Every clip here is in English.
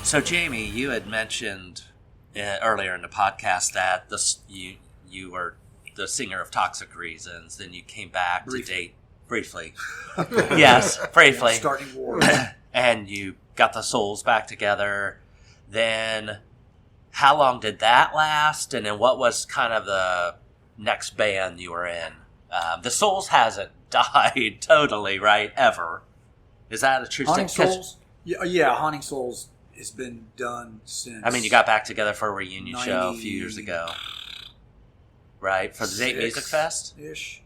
So, Jamie, you had mentioned earlier in the podcast that you were the singer of Toxic Reasons, then you came back to date briefly. Yes, briefly. Starting war. And you got the Souls back together. Then, how long did that last? And then what was kind of the next band you were in? The Souls hasn't died totally, right? Ever. Is that a true Haunting statement? Souls? Yeah, Haunting Souls has been done since... I mean, you got back together for a reunion show a few years ago. Right? For the Dayton Music Fest? Ish.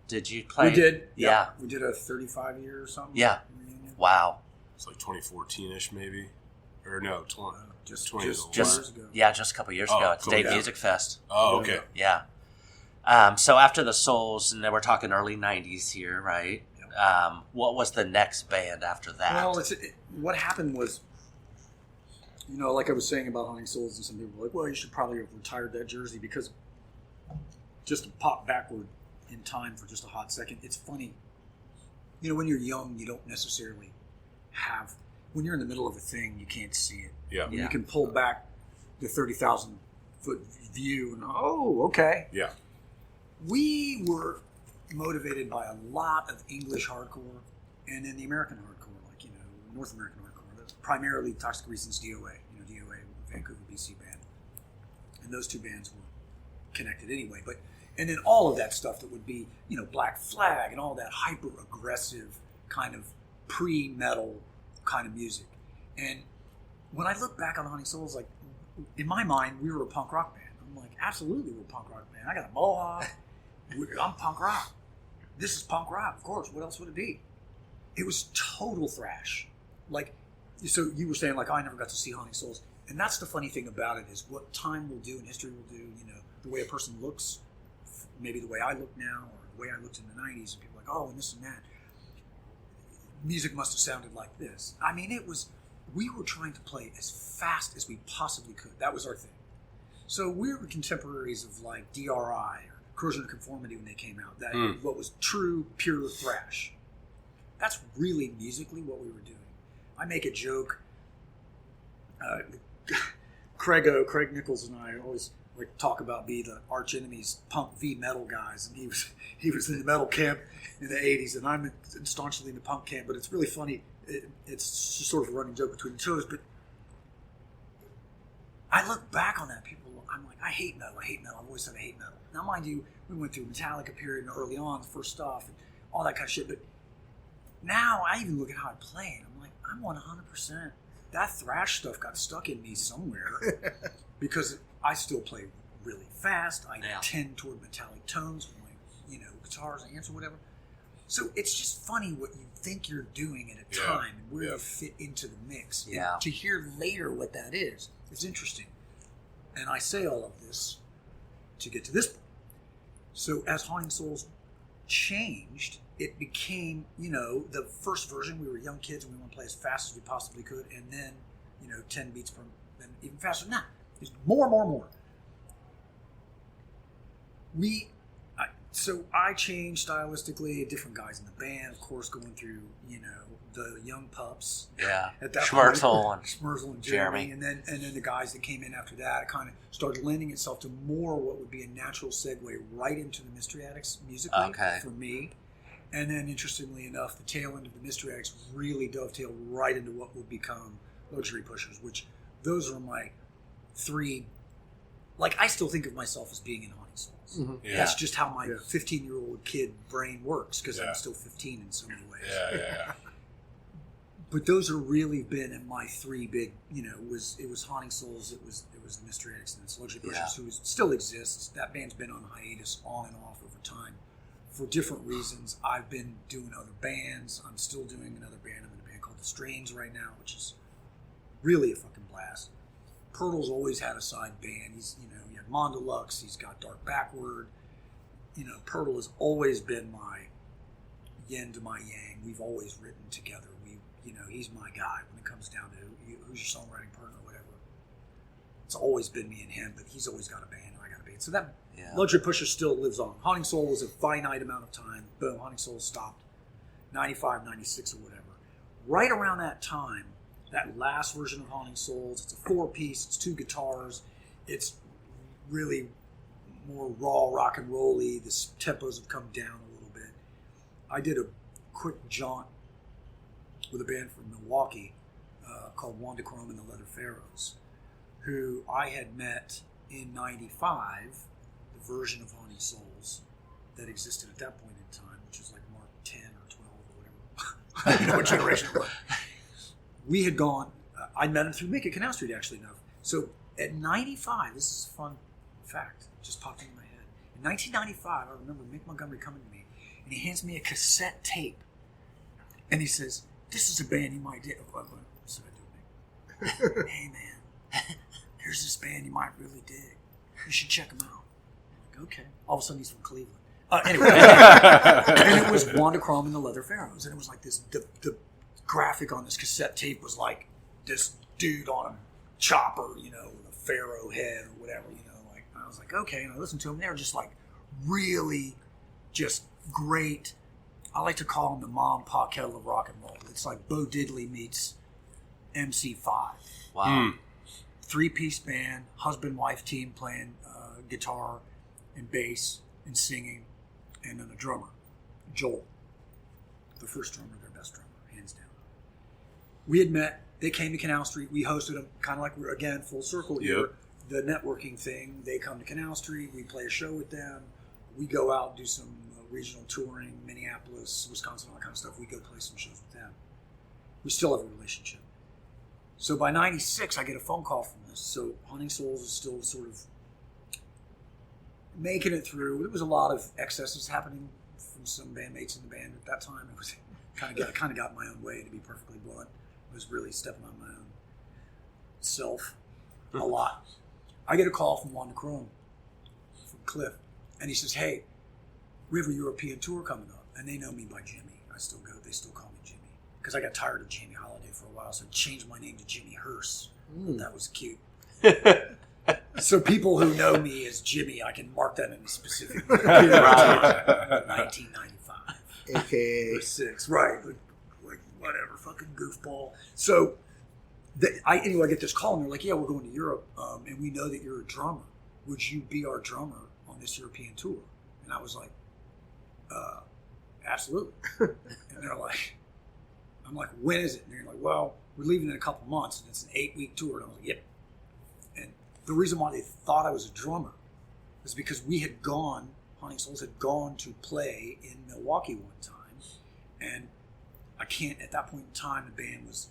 Did you play? We did. Yeah. We did a 35-year or something. Yeah. Reunion. Wow. It's like 2014-ish maybe. Or no, 20. Just 20 years ago. Yeah, just a couple years ago. It's cool. Dayton Music Fest. Oh, okay. Yeah. So after the Souls, and then we're talking early 90s here, right? What was the next band after that? Well, what happened was, like I was saying about Haunting Souls, and some people were like, well, you should probably have retired that jersey, because just to pop backward in time for just a hot second, it's funny. When you're young, you don't necessarily have... When you're in the middle of a thing, you can't see it. Yeah. You can pull back the 30,000-foot view and, oh, okay. Yeah. We were motivated by a lot of English hardcore and then the American hardcore, North American hardcore. Primarily Toxic Reasons, DOA. DOA, Vancouver, BC band. And those two bands were connected anyway. And then all of that stuff that would be, Black Flag and all that hyper-aggressive kind of pre-metal kind of music. And when I look back on Haunting Souls, like, in my mind, we were a punk rock band. I'm like, absolutely, we're a punk rock band. I got a mohawk. I'm punk rock. This is punk rock, of course. What else would it be? It was total thrash. Like, so you were saying, like, I never got to see Haunting Souls. And that's the funny thing about it, is what time will do and history will do, the way a person looks, maybe the way I look now, or the way I looked in the 90s, and people are like, oh, and this and that. Music must have sounded like this. I mean, we were trying to play as fast as we possibly could. That was our thing. So we were contemporaries of like DRI or Corrosion of Conformity when they came out. That what was true, pure thrash. That's really musically what we were doing. I make a joke. Craig Nichols and I always like talk about being the arch enemies, punk v metal guys, and he was in the metal camp in the 80s, and I'm staunchly in the punk camp. But it's really funny. It's just sort of a running joke between the two of us. But I look back on that, I'm like, I hate metal. I've always said I hate metal. Now, mind you, we went through Metallica period early on, the first stuff, and all that kind of shit. But now I even look at how I play, and I'm like, I'm 100%. That thrash stuff got stuck in me somewhere because I still play really fast. I tend toward metallic tones with my, guitars and amps or whatever. So it's just funny what you think you're doing at a time and where you fit into the mix. Yeah. And to hear later what that is interesting. And I say all of this to get to this point. So as Haunting Souls changed, it became, the first version, we were young kids and we want to play as fast as we possibly could. And then, 10 beats per, and even faster than that. It's more. So I changed stylistically, different guys in the band, of course, going through, the young pups. Yeah. At that Schmerzel and Jeremy. And then the guys that came in after that, it kind of started lending itself to more what would be a natural segue right into the Mystery Addicts musically for me. And then, interestingly enough, the tail end of the Mystery Addicts really dovetailed right into what would become Luxury Pushers, which those are my three. Like, I still think of myself as being in Haunting Souls. Mm-hmm. Yeah. That's just how my 15-year-old kid brain works, because I'm still 15 in so many ways. Yeah. But those are really been in my three big. It was Haunting Souls, it was the Mystery Addicts, and it's Luxury Pushers, who still exists. That band's been on hiatus on and off over time. For different reasons. I've been doing other bands. I'm still doing another band. I'm in a band called The Strains right now, which is really a fucking blast. Purtle's always had a side band. He's, he had Mondalux. He's got Dark Backward. Purtle has always been my yin to my yang. We've always written together. He's my guy when it comes down to who's your songwriting partner or whatever. It's always been me and him, but he's always got a band and I got a band. So that Luxury Pusher still lives on. Haunting Soul was a finite amount of time. Boom, Haunting Soul stopped. 95, 96 or whatever. Right around that time, that last version of Haunting Souls. It's a 4-piece. It's 2 guitars. It's really more raw rock and roll-y. The tempos have come down a little bit. I did a quick jaunt with a band from Milwaukee called Wanda Chrome and the Leather Pharaohs, who I had met in '95, the version of Haunting Souls that existed at that point in time, which was like Mark 10 or 12 or whatever. I don't know what generation it was. We had gone, I met him through Mick at Canal Street, actually enough. So at 95, this is a fun fact, just popped into my head. In 1995, I remember Mick Montgomery coming to me, and he hands me a cassette tape. And he says, "This is a band you might dig." What should I do, Mick? "Hey, man, here's this band you might really dig. You should check them out." I'm like, okay. All of a sudden, he's from Cleveland. Anyway, and it was Wanda Chrome and the Leather Pharaohs. And it was like this, the graphic on this cassette tape was like this dude on a chopper, with a pharaoh head or whatever, like, I was like, okay. And I listened to them. They were just like really just great. I like to call them the mom pot kettle of rock and roll. It's like Bo Diddley meets MC5. Wow. 3-piece band, husband-wife team playing guitar and bass and singing, and then a drummer, Joel. The first drummer, their best drummer, hands down. We had met. They came to Canal Street. We hosted them, kind of like we're, again, full circle here. Yep. The networking thing. They come to Canal Street. We play a show with them. We go out and do some regional touring, Minneapolis, Wisconsin, all that kind of stuff. We go play some shows with them. We still have a relationship. So by '96, I get a phone call from this. So Haunting Souls is still sort of making it through. There was a lot of excesses happening from some bandmates in the band at that time. It was kind of got in my own way, to be perfectly blunt. I was really stepping on my own self a lot. I get a call from Wanda Chrome, from Cliff, and he says, "Hey, we have a European tour coming up," and they know me by Jimmy. They still call me Jimmy, because I got tired of Jamy Holliday for a while, so I changed my name to Jimmy Hearse. That was cute. So people who know me as Jimmy, I can mark that in a specific period of time. 1995. AKA. Or 6, right. Like whatever, fucking goofball. So I get this call, and they're like, "Yeah, we're going to Europe, and we know that you're a drummer. Would you be our drummer on this European tour?" And I was like, absolutely. And they're like, I'm like, "When is it?" And they're like, "Well, we're leaving in a couple months, and it's an 8-week tour." And I was like, "Yep." And the reason why they thought I was a drummer was because Haunting Souls had gone to play in Milwaukee one time. And at that point in time, the band was,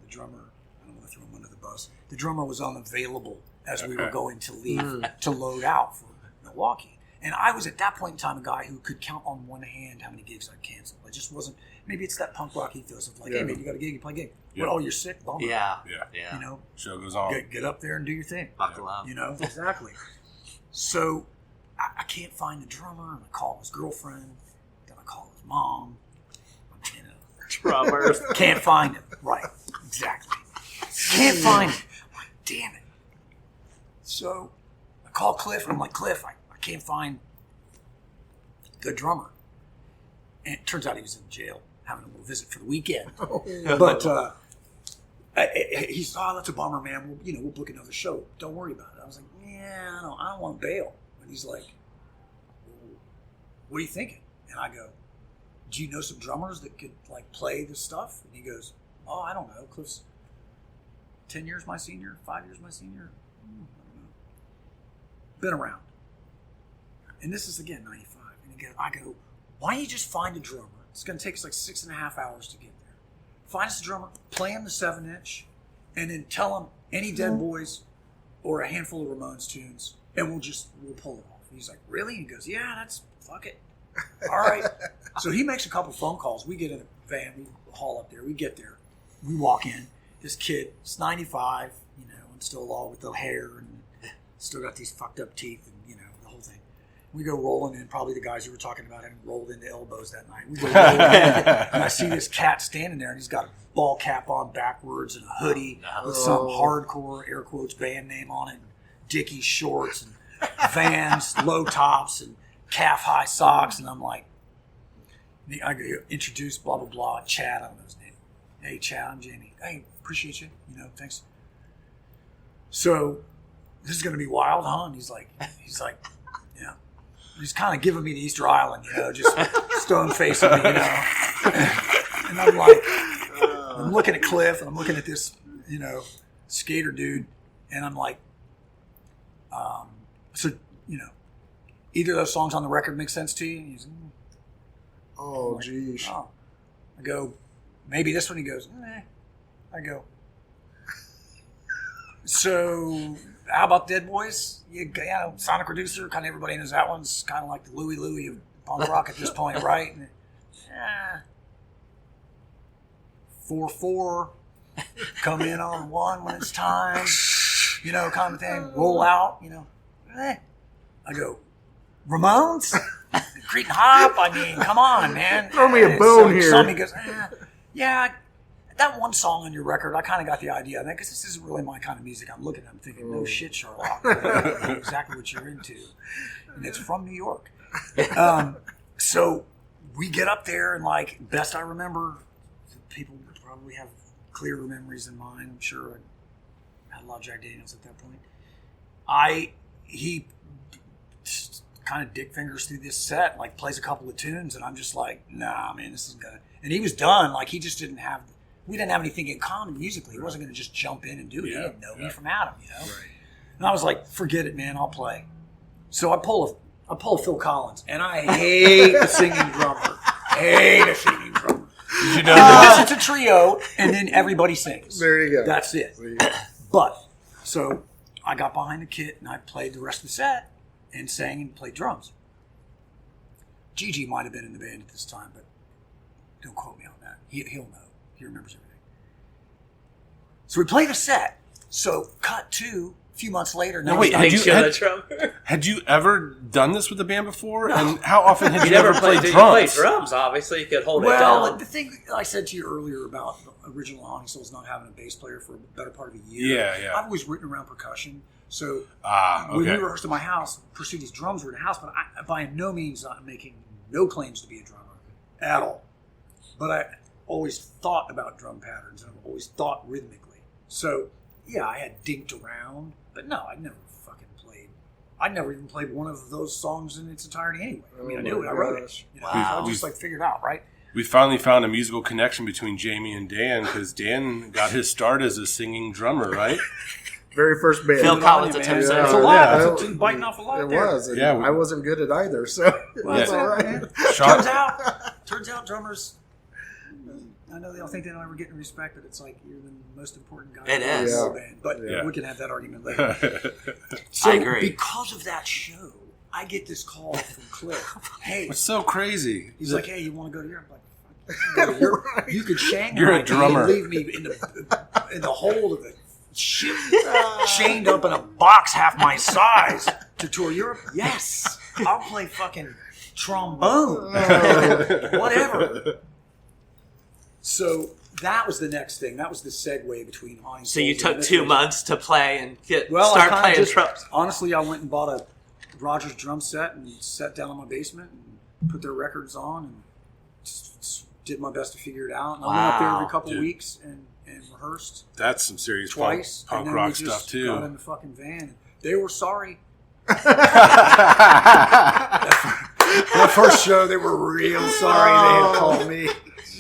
the drummer, I don't want to throw him under the bus, the drummer was unavailable as we were going to leave to load out for Milwaukee. And I was at that point in time a guy who could count on one hand how many gigs I'd canceled. I just wasn't, maybe it's that punk rock ethos of like, hey, man, you got a gig, you play a gig. Yeah. But, you're sick, bummer. Yeah. Show goes on. Get up there and do your thing. Buckle up. Exactly. So I can't find the drummer, and I call his girlfriend, then I call his mom. Drummers. Can't find him. Right. Exactly. Can't find him. I'm like, damn it. So I call Cliff, and I'm like, "Cliff, I can't find the drummer." And it turns out he was in jail having a little visit for the weekend. But he said, "Oh, that's a bummer, man. We'll book another show. Don't worry about it." I was like, "Yeah, I don't want to bail." And he's like, "Well, what are you thinking?" And I go, "Do you know some drummers that could like play this stuff?" And he goes, "Oh, I don't know. Cliff's 10 years my senior, 5 years my senior. I don't know. Been around." And this is again 95. And I go, "Why don't you just find a drummer? It's going to take us like 6.5 hours to get there. Find us a drummer, play him the 7-inch, and then tell him any Dead Boys or a handful of Ramones tunes, and we'll pull it off." And he's like, "Really?" And he goes, "Yeah, fuck it. All right." So he makes a couple phone calls. We get in a van, we haul up there, we get there, we walk in. This kid, it's 95, and still all with the hair and still got these fucked up teeth and, the whole thing. We go rolling in, probably the guys you were talking about having rolled into elbows that night. We go rolling in, and I see this cat standing there, and he's got a ball cap on backwards and a hoodie with some hardcore, air quotes, band name on it, and Dickies shorts and Vans, low tops, and calf-high socks. And I'm like, I go, "Introduce blah, blah, blah, Chad," I don't know his name. Hey, Chad, I'm Jamie. Hey, appreciate you. Thanks. So, this is going to be wild, huh? And he's like, yeah. He's kind of giving me the Easter Island, just stone facing me, And I'm like, I'm looking at Cliff and I'm looking at this, skater dude, and I'm like, so, either of those songs on the record make sense to you? And he's, Oh, geez. Oh. I go, maybe this one. He goes, I go, so how about Dead Boys? Sonic Reducer, kind of everybody knows that one's kind of like the Louie Louie of punk rock at this point, right? And, 4/4, come in on 1 when it's time, kind of thing. Roll out, I go, Ramones? Cretin Hop? I mean, come on, man. Throw me a bone here. Somebody goes, yeah, that one song on your record, I kind of got the idea. Because this isn't really my kind of music. I'm looking at it, I'm thinking, no shit, Sherlock. I know exactly what you're into. And it's from New York. So we get up there, and best I remember, people probably have clearer memories than mine. I'm sure I had a lot of Jack Daniels at that point. He kind of dick fingers through this set, plays a couple of tunes, and I'm just like, nah, man, this is gonna. And he was done. He just didn't have. We didn't have anything in common musically. He wasn't gonna just jump in and do it. He didn't know me from Adam, Right. And I was like, forget it, man. I'll play. So I pull a Phil Collins, and I hate the singing drummer. Did you know it's a trio, and then everybody sings. There you go. That's it. But so I got behind the kit, and I played the rest of the set. And sang and played drums. Gigi might have been in the band at this time, but don't quote me on that. He'll know. He remembers everything. So we played a set. So cut to a few months later. No, wait. Had you ever done this with a band before? No. And how often had you ever played drums? You played drums, obviously. You could hold it down. Well, the thing I said to you earlier about the original Haunting Souls not having a bass player for a better part of a year. Yeah. I've always written around percussion. So okay. when we rehearsed at my house, Pursuiti's drums were in the house, but I by no means I'm making no claims to be a drummer at all. But I always thought about drum patterns, and I've always thought rhythmically. So yeah, I had dinked around, but no, I'd never fucking played. I'd never even played one of those songs in its entirety anyway. I mean, I knew it, I wrote it. Wow. I just figured it out, right? We finally found a musical connection between Jamie and Dan, because Dan got his start as a singing drummer, right? Very first band. Phil Collins attempts it. It's a lot. It's biting off a lot it there. It was. And I wasn't good at either, so that's all right. Shawn. Turns out drummers, I know they all think they don't ever get any respect, but it's like you're the most important guy It in is. the band. But we can have that argument later. I agree. Because of that show, I get this call from Cliff. Hey. It's so crazy. He's like, hey, you want to go to Europe? I'm like, you could Shanghai You're a drummer. Me and leave me in the hold of it. Ship chained up in a box half my size to tour Europe? Yes. I'll play fucking trombone. Whatever. So that was the next thing. That was the segue between Haunting Souls. So you took 2 months to play and start I playing just, drums. Honestly, I went and bought a Rogers drum set and sat down in my basement and put their records on and just did my best to figure it out. And I went up there every couple of weeks and rehearsed. That's some serious twice. punk and then rock we just stuff too. Got in the fucking van. They were sorry. That first show, they were real sorry they had called me.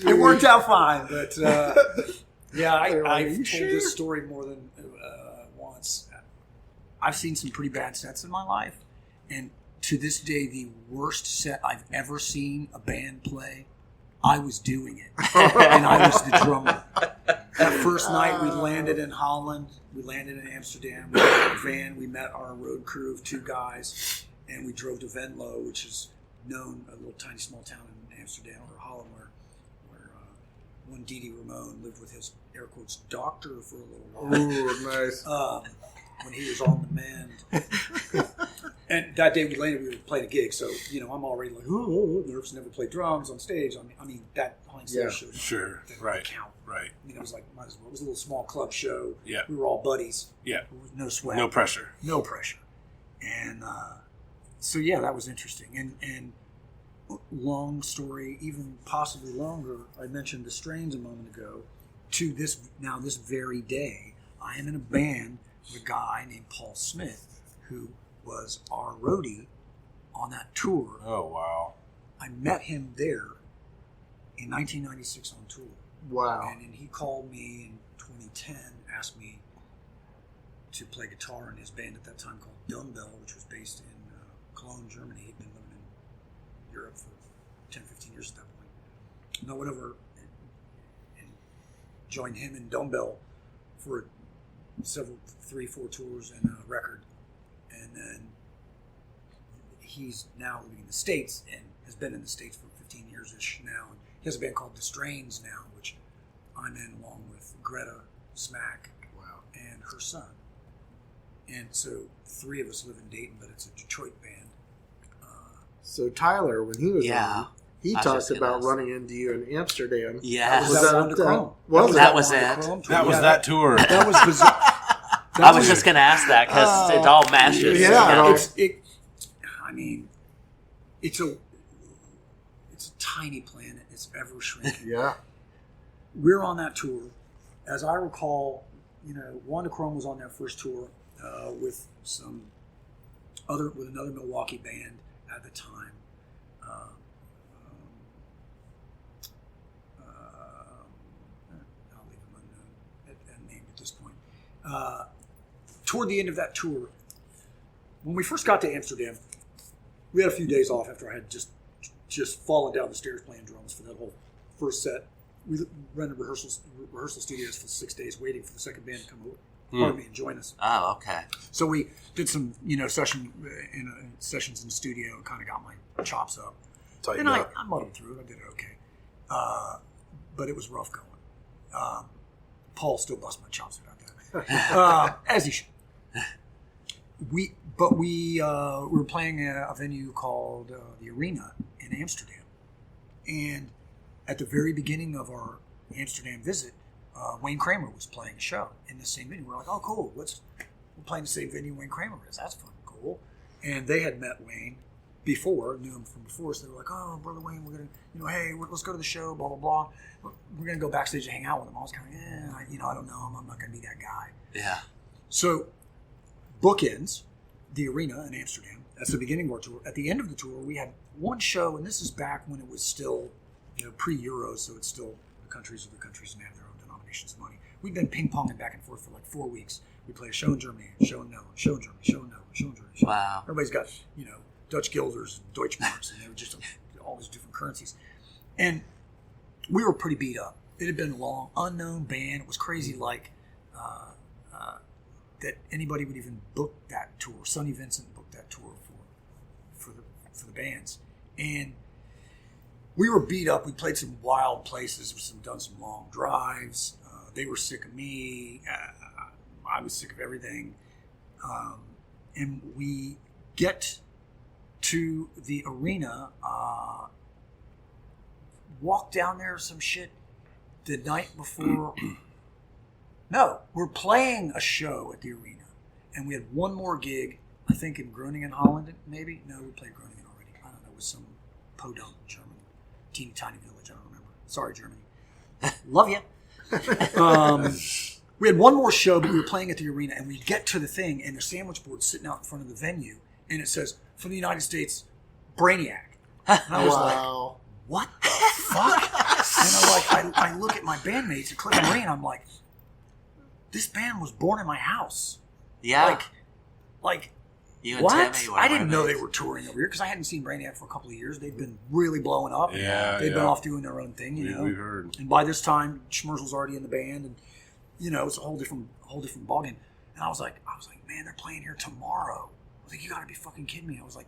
It worked out fine, but I've told this story more than once. I've seen some pretty bad sets in my life, and to this day, the worst set I've ever seen a band play, I was doing it, and I was the drummer. That first night, we landed in Holland. We landed in Amsterdam. We had a van. We met our road crew of 2 guys, and we drove to Venlo, which is known, a little tiny small town in Amsterdam or Holland, where one Didi Ramon lived with his, air quotes, doctor for a little while. Ooh, nice. When he was on demand. And that day we landed, we were playing a gig, so, I'm already like, nervous, never played drums on stage. I mean that Haunting Souls show. Sure, right. Count. Right. It was like, might as well. It was a little small club show. Yeah. We were all buddies. Yeah. No sweat. No pressure. No pressure. And so, that was interesting. And long story, even possibly longer, I mentioned the Strains a moment ago. to this very day, I am in a band with a guy named Paul Smith, who was our roadie on that tour. Oh, wow. I met him there in 1996 on tour. Wow. And then he called me in 2010, asked me to play guitar in his band at that time called Dumbell, which was based in Cologne, Germany. He'd been living in Europe for 10, 15 years at that point. And I went over and joined him in Dumbell for 3-4 tours and a record. And then he's now living in the States and has been in the States for 15 years-ish now. And he has a band called The Strains now, which I'm in along with Greta Smack and her son. And so 3 of us live in Dayton, but it's a Detroit band. So Tyler, when he was on, he talked about running into you in Amsterdam. Yeah. Was that on the Chrome? That was it. That was that tour. That was bizarre. I was just going to ask that because it all matches. Yeah. I mean, it's a tiny planet. It's ever shrinking. Yeah. We're on that tour. As I recall, Wanda Chrome was on that first tour with another Milwaukee band at the time. I'll leave them unnamed at this point. Toward the end of that tour, when we first got to Amsterdam, we had a few days off after I had just fallen down the stairs playing drums for that whole first set. We rented rehearsal studios for 6 days, waiting for the second band to come over, pardon me, and join us. Oh, okay. So we did some, sessions in the studio, and kind of got my chops up. Tighten and up. I muddled through it. I did it okay, but it was rough going. Paul still busts my chops about that, as he should. We were playing a venue called the Arena in Amsterdam, and at the very beginning of our Amsterdam visit, Wayne Kramer was playing a show in the same venue. We're like, oh, cool. We're playing the same venue Wayne Kramer is. That's fun, cool. And they had met Wayne before, knew him from before, so they were like, oh, Brother Wayne, we're going to, hey, let's go to the show, blah, blah, blah. We're going to go backstage and hang out with him. I was kind of, I don't know him. I'm not going to be that guy. Yeah. So, bookends, the Arena in Amsterdam. That's the beginning of our tour. At the end of the tour, we had one show, and this is back when it was still, pre-Euro, so it's still the countries and have their own denominations of money. We'd been ping-ponging back and forth for like 4 weeks. We play a show in Germany, a show in Netherlands, show in Germany, show in Netherlands, show in Germany. Wow. Everybody's got, Dutch guilders and Deutschmarks, and they were just all these different currencies. And we were pretty beat up. It had been a long, unknown band. It was crazy, that anybody would even book that tour. Sonny Vincent booked that tour for the bands, and we were beat up. We played some wild places. Done some long drives. They were sick of me. I was sick of everything. And we get to the Arena, walk down there some shit the night before. No, we're playing a show at the Arena, and we had one more gig, I think in Groningen, Holland, maybe? No, we played Groningen already. I don't know, it was some podunk German, teeny tiny village, I don't remember. Sorry, Germany. Love you. We had one more show, but we were playing at the Arena, and we get to the thing, and the sandwich board's sitting out in front of the venue, and it says, from the United States, Brainiac. And I was like, what the fuck? And I look at my bandmates at Cliff Marine, I'm like, this band was born in my house. Yeah. Like you and what? Tammy were I didn't know they roommates. were touring over here because I hadn't seen Brainiac for a couple of years. They'd been really blowing up. Yeah, They'd been off doing their own thing, We've heard. And by this time, Schmerzel's already in the band, and it's a whole different ballgame. And I was like, man, they're playing here tomorrow. I was like, you got to be fucking kidding me. I was like,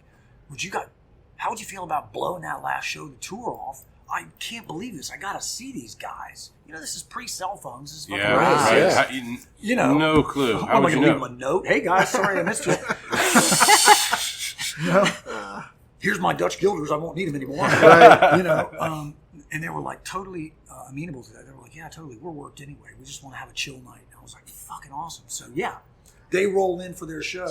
how would you feel about blowing that last show of the tour off? I can't believe this. I got to see these guys. This is pre-cell phones. This is fucking crazy. Yeah. No clue. How am I going to leave them a note? Hey, guys, sorry I missed you. Here's my Dutch guilders. I won't need them anymore. Right. And they were like totally amenable to that. They were like, yeah, totally. We're worked anyway. We just want to have a chill night. And I was like, fucking awesome. So, yeah, they roll in for their show.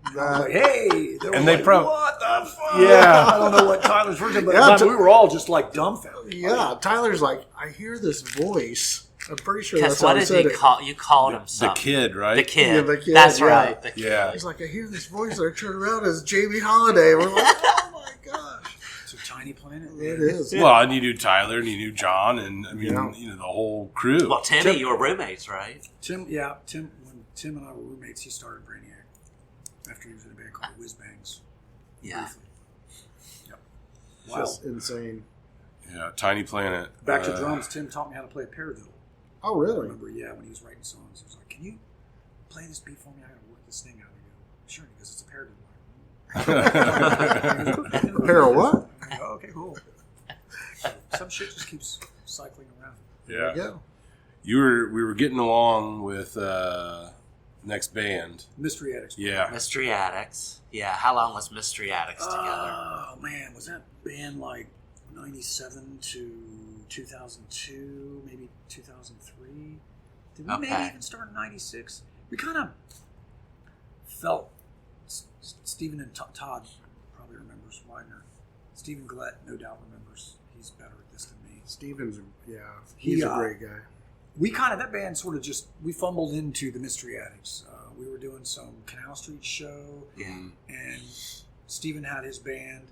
And I was like, hey. What the fuck? Yeah. I don't know what Tyler's version, but we were all just like dumbfounded. Yeah, Tyler's like, I hear this voice I'm pretty sure Because that's what how he did said you it. call? You called him The something. kid, right? The kid. Yeah, the kid, That's yeah. right. The kid. Yeah. He's like, I hear this voice. I turn around as Jamy Holliday. We're like, oh my gosh. It's a tiny planet. It is. Well, and you knew Tyler, and you knew John, and I mean, Yeah. the whole crew. Well, Timmy, you were roommates, right? Tim, when Tim and I were roommates, he started Brainiac after he was in a band called Whiz Bangs. Yeah. Briefly. Yep. It's Wow. just insane. Yeah, Tiny Planet. Back to drums, Tim taught me how to play a paradiddle. Oh, I really? remember, when he was writing songs, he was like, "Can you play this beat for me? I gotta work this thing out." I go, "Sure," because it's a paradiddle. A pair of what? I go, "Okay, cool." Some shit just keeps cycling around. There Yeah. you go. We were getting along with next band. Mystery Addicts. Yeah. Mystery Addicts. Yeah. How long was Mystery Addicts together? Oh man, was that band like 97 to 2002, maybe 2003? Did we maybe Okay. even start in 96? We kind of felt, Steven and Todd probably remembers, Widener. Steven Gullet no doubt remembers. He's better at this than me. Steven's, he's a great guy. We kind of, that band sort of just, we fumbled into the Mystery Addicts. We were doing some Canal Street show, Yeah. and Steven had his band.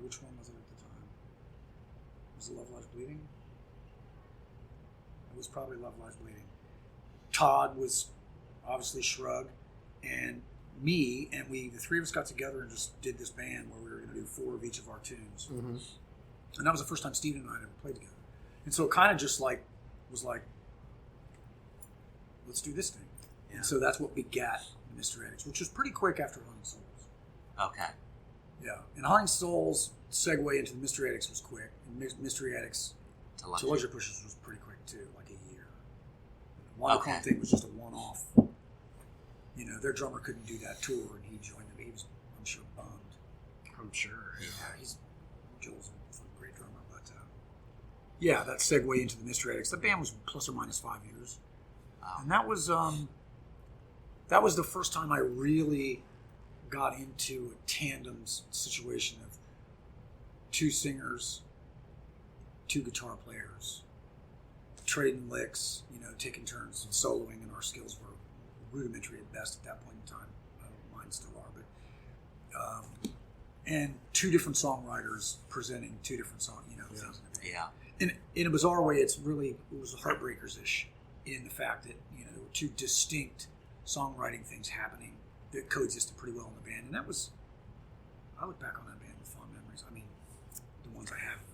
Which one was it at the time? Was it Love Lies Bleeding? It was probably Love Lies Bleeding. Todd was obviously Shrug, and me, and the three of us got together and just did this band where we were going to do 4 of each of our tunes. Mm-hmm. And that was the first time Steven and I had ever played together. And so it kind of just was like, let's do this thing. Yeah. And so that's what begat Mystery Addicts, which was pretty quick after Hunting Souls. Okay. Yeah. And Hunting Souls' segue into the Mystery Addicts was quick. And Mystery Addicts To let to you- Luxury Pushers was pretty quick too, like a year. The One Okay. thing was just a one-off. Their drummer couldn't do that tour, and he joined them. He was, I'm sure, bummed. I'm sure. Joel's a great drummer, but that segue into the Mystery Addicts. The band was plus or minus 5 years, and that was the first time I really got into a tandem situation of 2 singers, 2 guitar players, trading licks, taking turns soloing, and our skills were rudimentary at best at that point in time. Mine still are, but and 2 different songwriters presenting 2 different songs, things. Yeah. And in a bizarre way, it was Heartbreakers-ish in the fact that there were 2 distinct songwriting things happening that coexisted pretty well in the band, and I look back on that band with fond memories. I mean, the ones I have of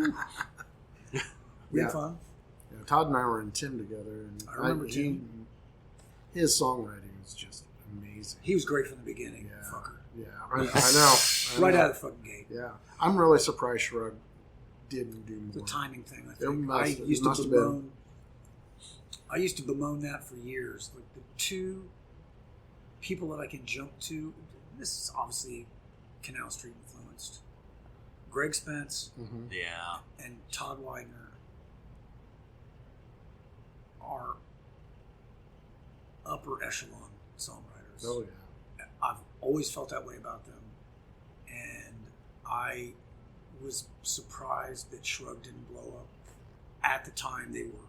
it, we had fun. Yeah, Todd and I were in Tim together, and I remember Tim. His songwriting was just amazing. He was great from the beginning, Yeah. fucker. Yeah, I know. Right out of the fucking gate. Yeah, I'm really surprised Shrug didn't do more. The timing thing, I It think. must have I used to bemoan that for years. Like the 2 people that I can jump to, this is obviously Canal Street influenced. Greg Spence Mm-hmm. Yeah. and Todd Widener are upper echelon songwriters. Oh yeah. I've always felt that way about them, and I was surprised that Shrug didn't blow up at the time they were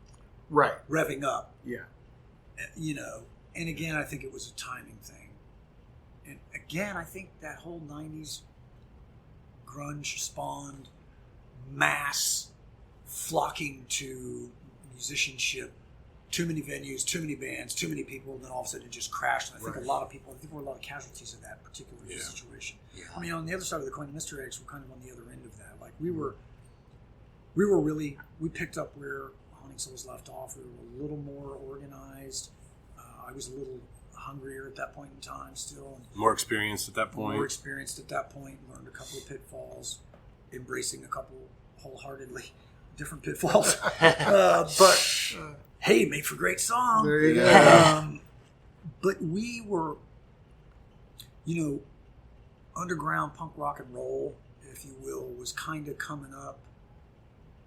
Right. revving up, Yeah. And again, I think it was a timing thing, and again, I think that whole '90s grunge spawned mass flocking to musicianship. Too many venues, too many bands, too many people, and then all of a sudden it just crashed. And I think there were a lot of casualties of that particular situation. Yeah. I mean, on the other side of the coin, the Mystery Addicts were kind of on the other end of that. Like we picked up where Hunting Souls left off. We were a little more organized. I was a little hungrier at that point in time still. And More experienced at that point. more experienced at that point, learned a couple of pitfalls, embracing a couple wholeheartedly different pitfalls. But hey, it made for great song. There you go. But we were, underground punk rock and roll, if you will, was kind of coming up.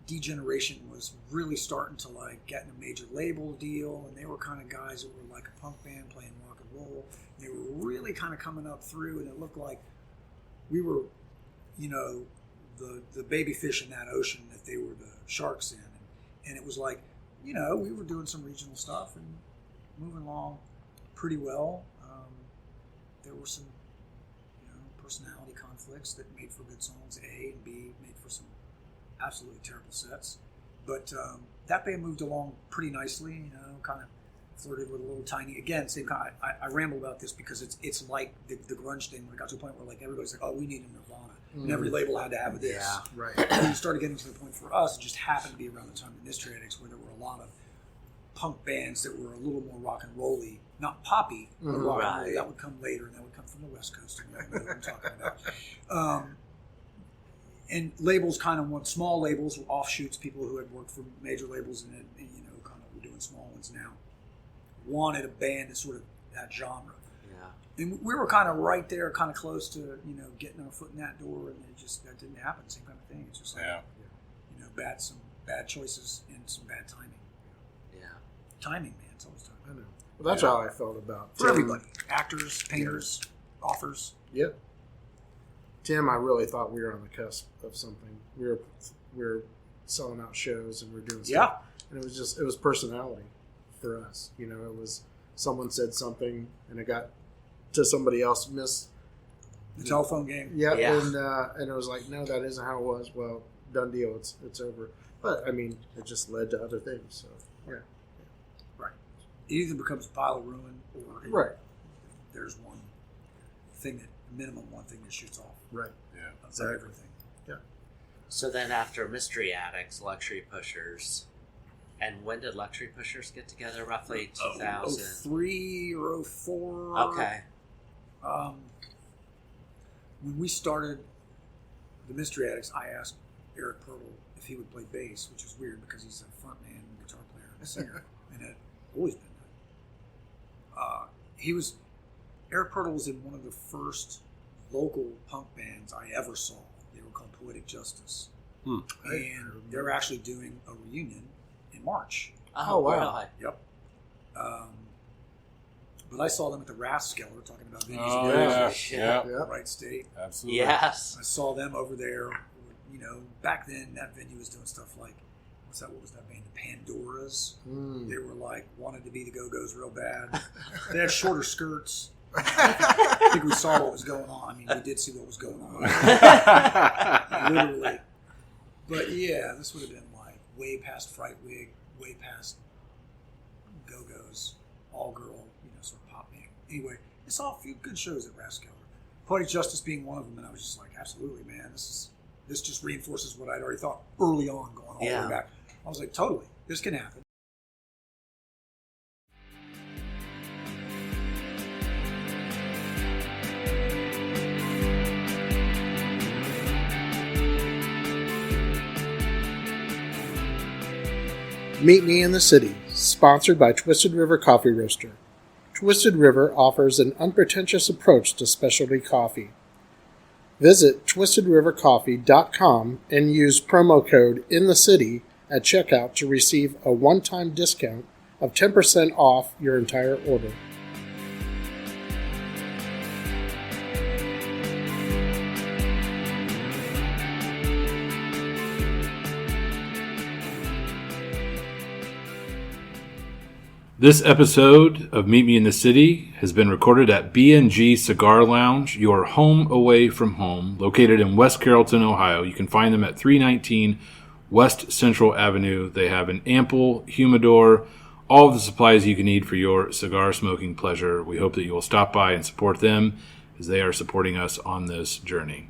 Degeneration was really starting to get in a major label deal, and they were kind of guys that were like a punk band playing rock and roll. They were really kind of coming up through, and it looked like we were, the baby fish in that ocean that they were the sharks in. And it was like, you know, we were doing some regional stuff and moving along pretty well. There were some, you know, personality conflicts that made for good songs, A, and B made for some absolutely terrible sets. But that band moved along pretty nicely, you know, kind of flirted with a little tiny, again, same kind of, I ramble about this because it's like the grunge thing when it got to a point where like everybody's like, oh, we need a Nirvana. And every label had to have this. Yeah, right. And you started getting to the point for us, it just happened to be around the time of Mystery Addicts where there were a lot of punk bands that were a little more rock and roll-y, not poppy, but rock and roll-y. That would come later, and that would come from the West Coast, and you know what I'm talking about. And labels kind of want, small labels, offshoots, people who had worked for major labels and you know, kind of were doing small ones now, wanted a band that sort of that genre. Yeah. And we were kind of right there, kind of close to, you know, getting our foot in that door, and it just, that didn't happen. Same kind of thing. It's just like, you know, some bad choices and some bad timing. Yeah. Timing, man. It's always timing. I know. Well, that's how I felt about for everybody. Actors, painters, authors. Yep. Tim, I really thought we were on the cusp of something. We were selling out shows and we were doing stuff. And it was personality for us. You know, it was someone said something and it got to somebody else missed the telephone game. Yeah. And it was like, no, that isn't how it was. Well, done deal. It's over. But I mean, it just led to other things. So yeah. Right. It either becomes a pile of ruin or there's one thing that minimum one thing that shoots off. Right. Yeah. Of everything. Yeah. So then after Mystery Addicts, Luxury Pushers, and when did Luxury Pushers get together? Roughly 2000? 03 or 04. Okay. When we started the Mystery Addicts, I asked Eric Purtle if he would play bass, which is weird because he's a front man, guitar player, and a singer, and had always been that. Eric Purtle was in one of the first local punk bands I ever saw. They were called Poetic Justice. And they're actually doing a reunion in March. Oh, wow. Really? Yep. But I saw them at the Rathskeller talking about venues. Oh, yeah. Right State. Absolutely. Yes. I saw them over there. You know, back then that venue was doing stuff like, what was that band? The Pandoras. They were like, wanted to be the Go-Go's real bad. They had shorter skirts. I think we saw what was going on. I mean, we did see what was going on. Literally. But yeah, this would have been like way past Fright Wig, way past Go-Go's, all-girl, you know, sort of pop band. Anyway, I saw a few good shows at Rathskeller. Poetic Justice being one of them, and I was just like, absolutely, man, this just reinforces what I'd already thought early on, going all the way back. I was like, totally, this can happen. Meet Me in the City, sponsored by Twisted River Coffee Roaster. Twisted River offers an unpretentious approach to specialty coffee. Visit twistedrivercoffee.com and use promo code INTHECITY at checkout to receive a one-time discount of 10% off your entire order. This episode of Meet Me in the City has been recorded at B&G Cigar Lounge, your home away from home, located in West Carrollton, Ohio. You can find them at 319 West Central Avenue. They have an ample humidor, all of the supplies you can need for your cigar smoking pleasure. We hope that you will stop by and support them as they are supporting us on this journey.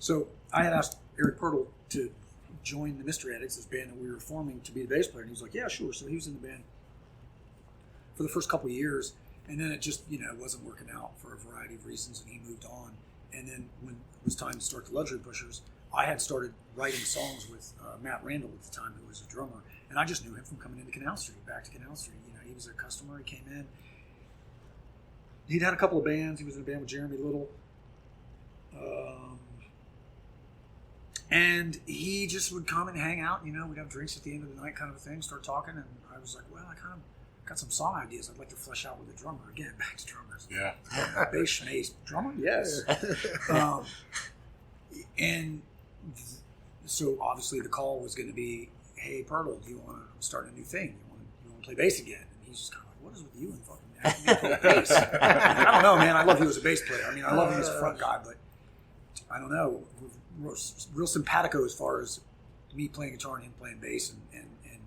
So I had asked Eric Purtle to join the Mystery Addicts, this band that we were forming, to be the bass player. And he was like, yeah, sure. So he was in the band for the first couple of years. And then it just, wasn't working out for a variety of reasons. And he moved on. And then when it was time to start the Luxury Pushers, I had started writing songs with Matt Randall at the time, who was a drummer. And I just knew him from coming into Canal Street, back to Canal Street. He was a customer. He came in. He'd had a couple of bands. He was in a band with Jeremy Little. And he just would come and hang out. We'd have drinks at the end of the night, kind of a thing. Start talking, and I was like, well, I kind of got some song ideas I'd like to flesh out with a drummer. Again, back to drummers. Yeah. Bass drummer, yes. And so obviously the call was going to be, hey, Pertle, do you want to start a new thing? You want to play bass again? And he's just kind of like, what is with you and fucking asking me to play bass? I don't know, man. I love you as a bass player. I mean, I love you as a front guy, but I don't know. We're real simpatico as far as me playing guitar and him playing bass and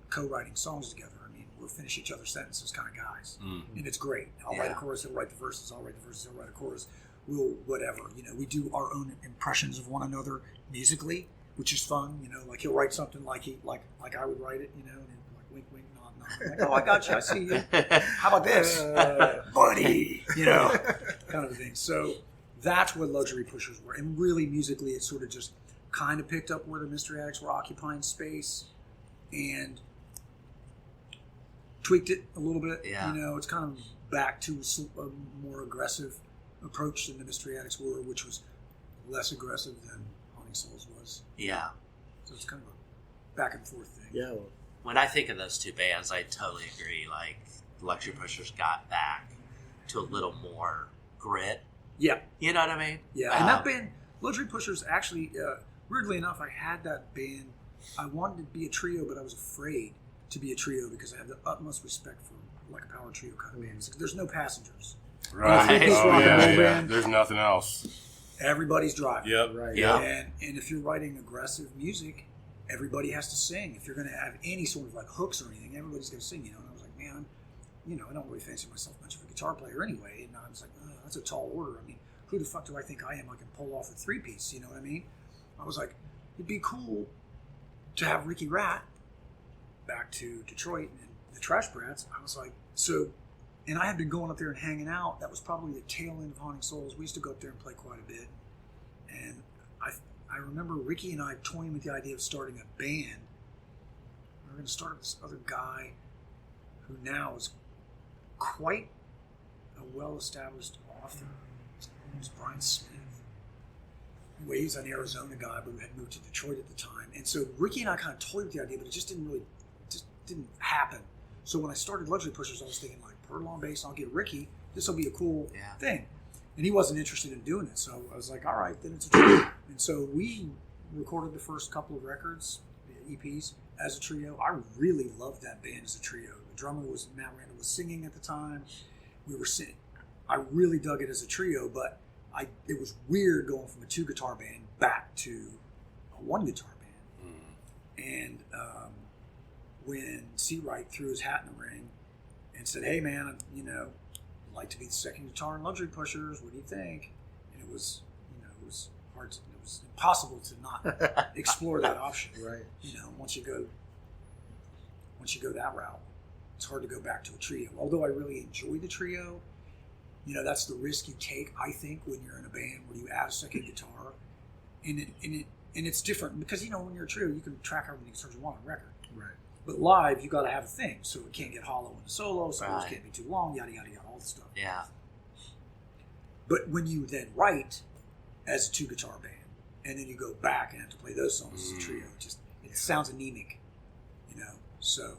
co-writing songs together. I mean, we'll finish each other's sentences kind of guys. Mm-hmm. And it's great. I'll write a chorus, he'll write the verses, I'll write the verses, he'll write a chorus. We'll whatever. We do our own impressions of one another musically, which is fun. Like he'll write something like I would write it, and then like wink, wink, nod, nod. I'm like, oh, I got you. I see you. How about this, buddy? Kind of a thing. So that's what Luxury Pushers were, and really musically, it sort of just kind of picked up where the Mystery Addicts were occupying space, and tweaked it a little bit. Yeah. It's kind of back to a more aggressive approach than the Mystery Addicts were, which was less aggressive than Haunting Souls was. Yeah. So it's kind of a back and forth thing. Yeah. When I think of those two bands, I totally agree. Like, Luxury Pushers got back to a little more grit. Yeah. You know what I mean? Yeah. And that band, Luxury Pushers, actually, weirdly enough, I had that band. I wanted to be a trio, but I was afraid to be a trio because I have the utmost respect for like a power trio kind of band. There's no passengers. Right. Oh, yeah. Band, there's nothing else. Everybody's driving. Yep. Right. Yeah. And if you're writing aggressive music, everybody has to sing. If you're going to have any sort of like hooks or anything, everybody's going to sing. And I was like, man, I don't really fancy myself much of a guitar player anyway. And I was like, oh, that's a tall order. I mean, who the fuck do I think I am? I can pull off a 3-piece. You know what I mean? I was like, it'd be cool to have Ricky Rat back to Detroit and the Trash Brats. I was like, so, and I had been going up there and hanging out. That was probably the tail end of Haunting Souls. We used to go up there and play quite a bit. And I remember Ricky and I toying with the idea of starting a band. We were going to start with this other guy who now is quite a well-established author. His name was Brian Smith. Anyway, he's an Arizona guy, but had moved to Detroit at the time. And so Ricky and I kind of toyed with the idea, but it just didn't happen. So when I started Luxury Pushers, I was thinking like, Pertle on bass, I'll get Ricky. This will be a cool thing. And he wasn't interested in doing it. So I was like, all right, then it's a trio. And so we recorded the first couple of records, EPs, as a trio. I really loved that band as a trio. The drummer was Matt Randall was singing at the time. We were singing. I really dug it as a trio, but it was weird going from a 2-guitar band back to a 1-guitar band. And when Seawright threw his hat in the ring and said, hey man, I'd like to be the second guitar in Luxury Pushers, what do you think? And it was hard it was impossible to not explore that option. Right. Once you go that route, it's hard to go back to a trio. Although I really enjoy the trio, that's the risk you take, I think, when you're in a band where you add a second guitar. And it's different because, when you're a trio, you can track how many guitars you want on record. Right. But live, you got to have a thing, so it can't get hollow in the solo, solos can't be too long, yada, yada, yada, all the stuff. Yeah. But when you then write as a 2-guitar band, and then you go back and have to play those songs as a trio, it sounds anemic, So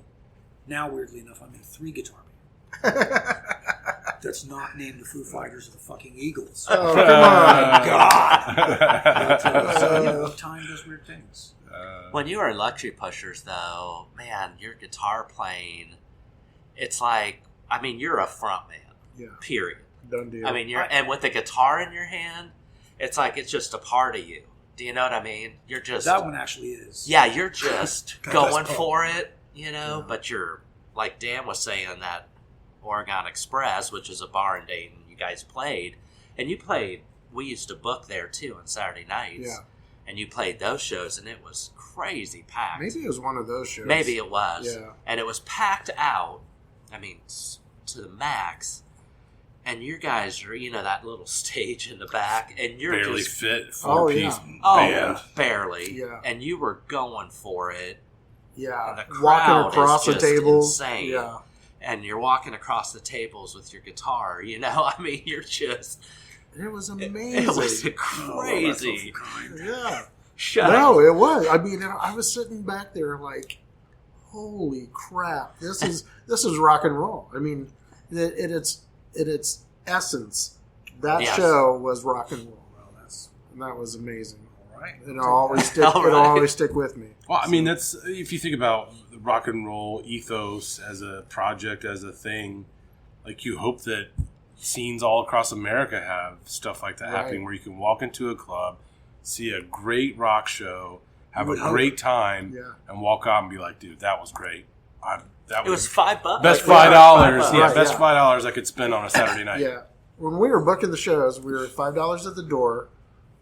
now, weirdly enough, I'm in a 3-guitar band. That's not named the Foo Fighters or the fucking Eagles. Oh, come on. God. So, time does weird things. When you were Luxury Pushers, though, man, your guitar playing, it's like, you're a front man. Yeah. Period. Done deal. And with the guitar in your hand, it's like it's just a part of you. Do you know what I mean? You're just... That one actually is. Yeah, you're just going for it, but you're, like Dan was saying, that Oregon Express, which is a bar in Dayton, you guys played. And you played, we used to book there too on Saturday nights. Yeah. And you played those shows, and it was crazy packed. Maybe it was one of those shows. Maybe it was. Yeah. And it was packed out, to the max. And your guys are, that little stage in the back, and you're barely just... fit 4-piece band. Oh, barely. Yeah. And you were going for it. Yeah. And the crowd walking across is the just tables. insane. Yeah. And you're walking across the tables with your guitar, you're just... It was amazing. It was crazy. Yeah. No, it was. I mean, I was sitting back there like, holy crap! This is rock and roll. I mean, in its essence, that show was rock and roll. Well, And that was amazing. all right. It'll always stick with me. Well, I mean, that's if you think about the rock and roll ethos as a project, as a thing, like you hope that scenes all across America have stuff like that happening, where you can walk into a club, see a great rock show, have a great time, and walk out and be like, dude, that was great. It was $5. Best $5. Yeah, best $5 I could spend on a Saturday night. Yeah. When we were booking the shows, we were $5 at the door.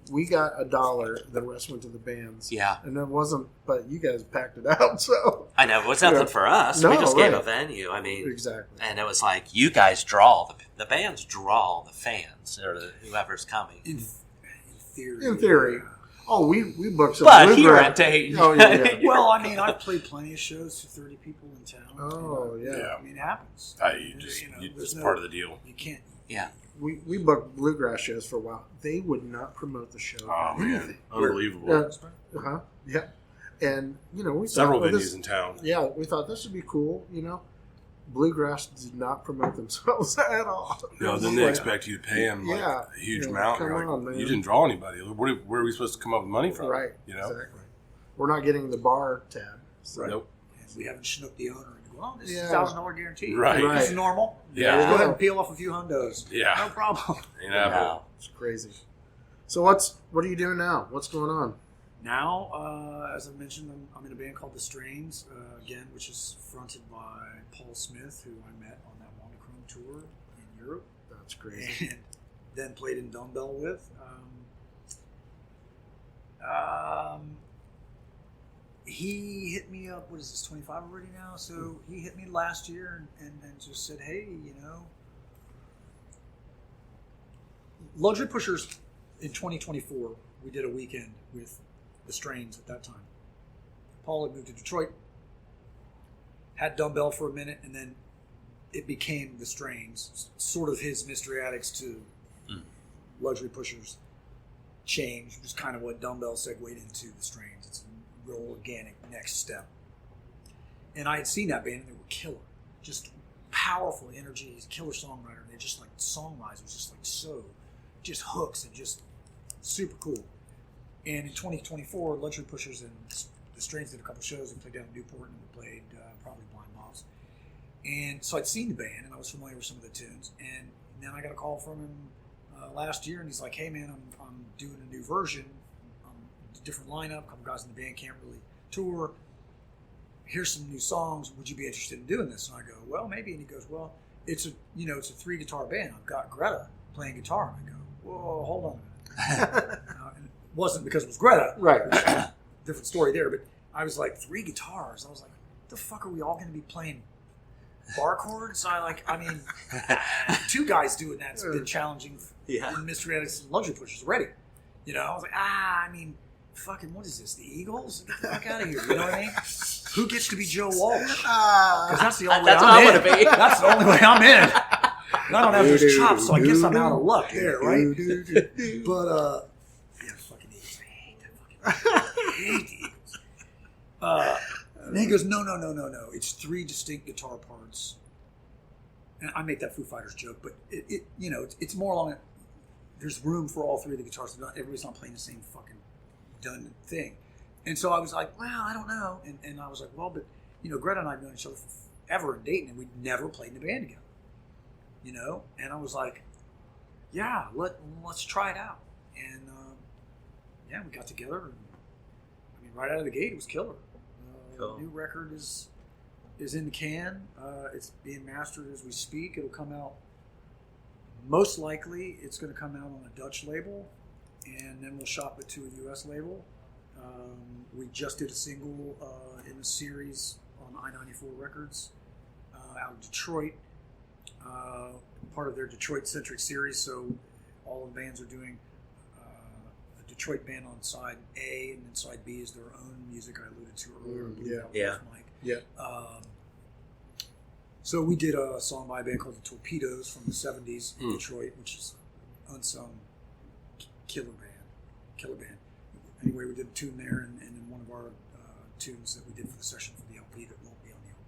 We got $1. The rest went to the bands. Yeah. And it wasn't, but you guys packed it out, so. I know, it was nothing for us. No, we just gave right. a venue. I mean, Exactly. and it was like, you guys draw, the bands draw the fans, or whoever's coming. In theory. In theory. Oh, we booked some But bluegrass. here at Dayton. Oh, yeah. Well, I mean, I've played plenty of shows to 30 people in town. Oh, yeah. Yeah. I mean, it happens. It's part of the deal. You can't. Yeah. We booked bluegrass shows for a while. They would not promote the show. Oh, man. Anything. Unbelievable. Uh-huh. Yeah. And, we Several thought, venues in town. Yeah, we thought this would be cool, Bluegrass did not promote themselves at all. No, then they expect you to pay them a huge amount. Come You're like, on, man. you didn't draw anybody. Where are we supposed to come up with money from? Right. Exactly. We're not getting the bar tab. So. Nope. And we haven't schnooked the owner and go, this is Yeah. $1,000 guarantee. Right. This is normal. Yeah. Go ahead and peel off a few hundos. Yeah. No problem. Wow. It's crazy. So what are you doing now? What's going on? Now, as I mentioned, I'm in a band called The Strains, again, which is fronted by Paul Smith, who I met on that Monochrome tour in Europe. That's crazy. And then played in Dumbell with. He hit me up, what is this, 25 already now? So he hit me last year and just said, hey, Luxury Pushers in 2024, we did a weekend with The Strains at that time. Paul had moved to Detroit, had Dumbell for a minute, and then it became The Strains, sort of his Mystery Addicts to Luxury Pushers change, was kind of what Dumbell segued into The Strains. It's a real organic next step. And I had seen that band, and they were killer. Just powerful energy. He's a killer songwriter. They're just like, song-wise, was just like so, just hooks and just super cool. And in 2024, Luxury Pushers and The Strains did a couple shows. We played down in Newport, and we played probably Blind Moths. And so I'd seen the band, and I was familiar with some of the tunes. And then I got a call from him last year, and he's like, hey, man, I'm doing a new version, different lineup. A couple guys in the band can't really tour. Here's some new songs. Would you be interested in doing this? And I go, well, maybe. And he goes, well, it's a 3-guitar band. I've got Greta playing guitar. And I go, whoa, hold on a minute. And it wasn't because it was Greta. Right. Different story there. But I was like, 3 guitars. I was like, the fuck are we all going to be playing bar chords? I mean, 2 guys doing that's been challenging in Mystery Addicts and Luxury Pushers already. I was like, fucking, what is this? The Eagles? Get the fuck out of here. You know what I mean? Who gets to be Joe Walsh? Because that's the only way I'm in. That's the only way I'm in. And I don't have those chops, so I guess I'm out of luck there, right? But, fucking Eagles. I hate that fucking I hate the Eagles. And he goes, no. It's 3 distinct guitar parts. And I make that Foo Fighters joke, but it's more along. There's room for all 3 of the guitars. Everybody's not playing the same fucking done thing. And so I was like, well, I don't know. And I was like, well, but Greta and I have known each other forever in Dayton, and we'd never played in a band together. And I was like, yeah, let's try it out. And we got together. And, right out of the gate, it was killer. Cool. The new record is in the can. It's being mastered as we speak. It'll come out. Most likely, it's going to come out on a Dutch label, and then we'll shop it to a U.S. label. We just did a single in a series on I-94 Records out of Detroit, part of their Detroit-centric series. So all of the bands are doing a Detroit band on side A, and then side B is their own music I alluded to earlier. Mike. Yeah. So we did a song by a band called the Torpedoes from the 70s in Detroit, which is an unsung killer band. anyway, we did a tune there, and then one of our tunes that we did for the session for the LP that won't be on the LP.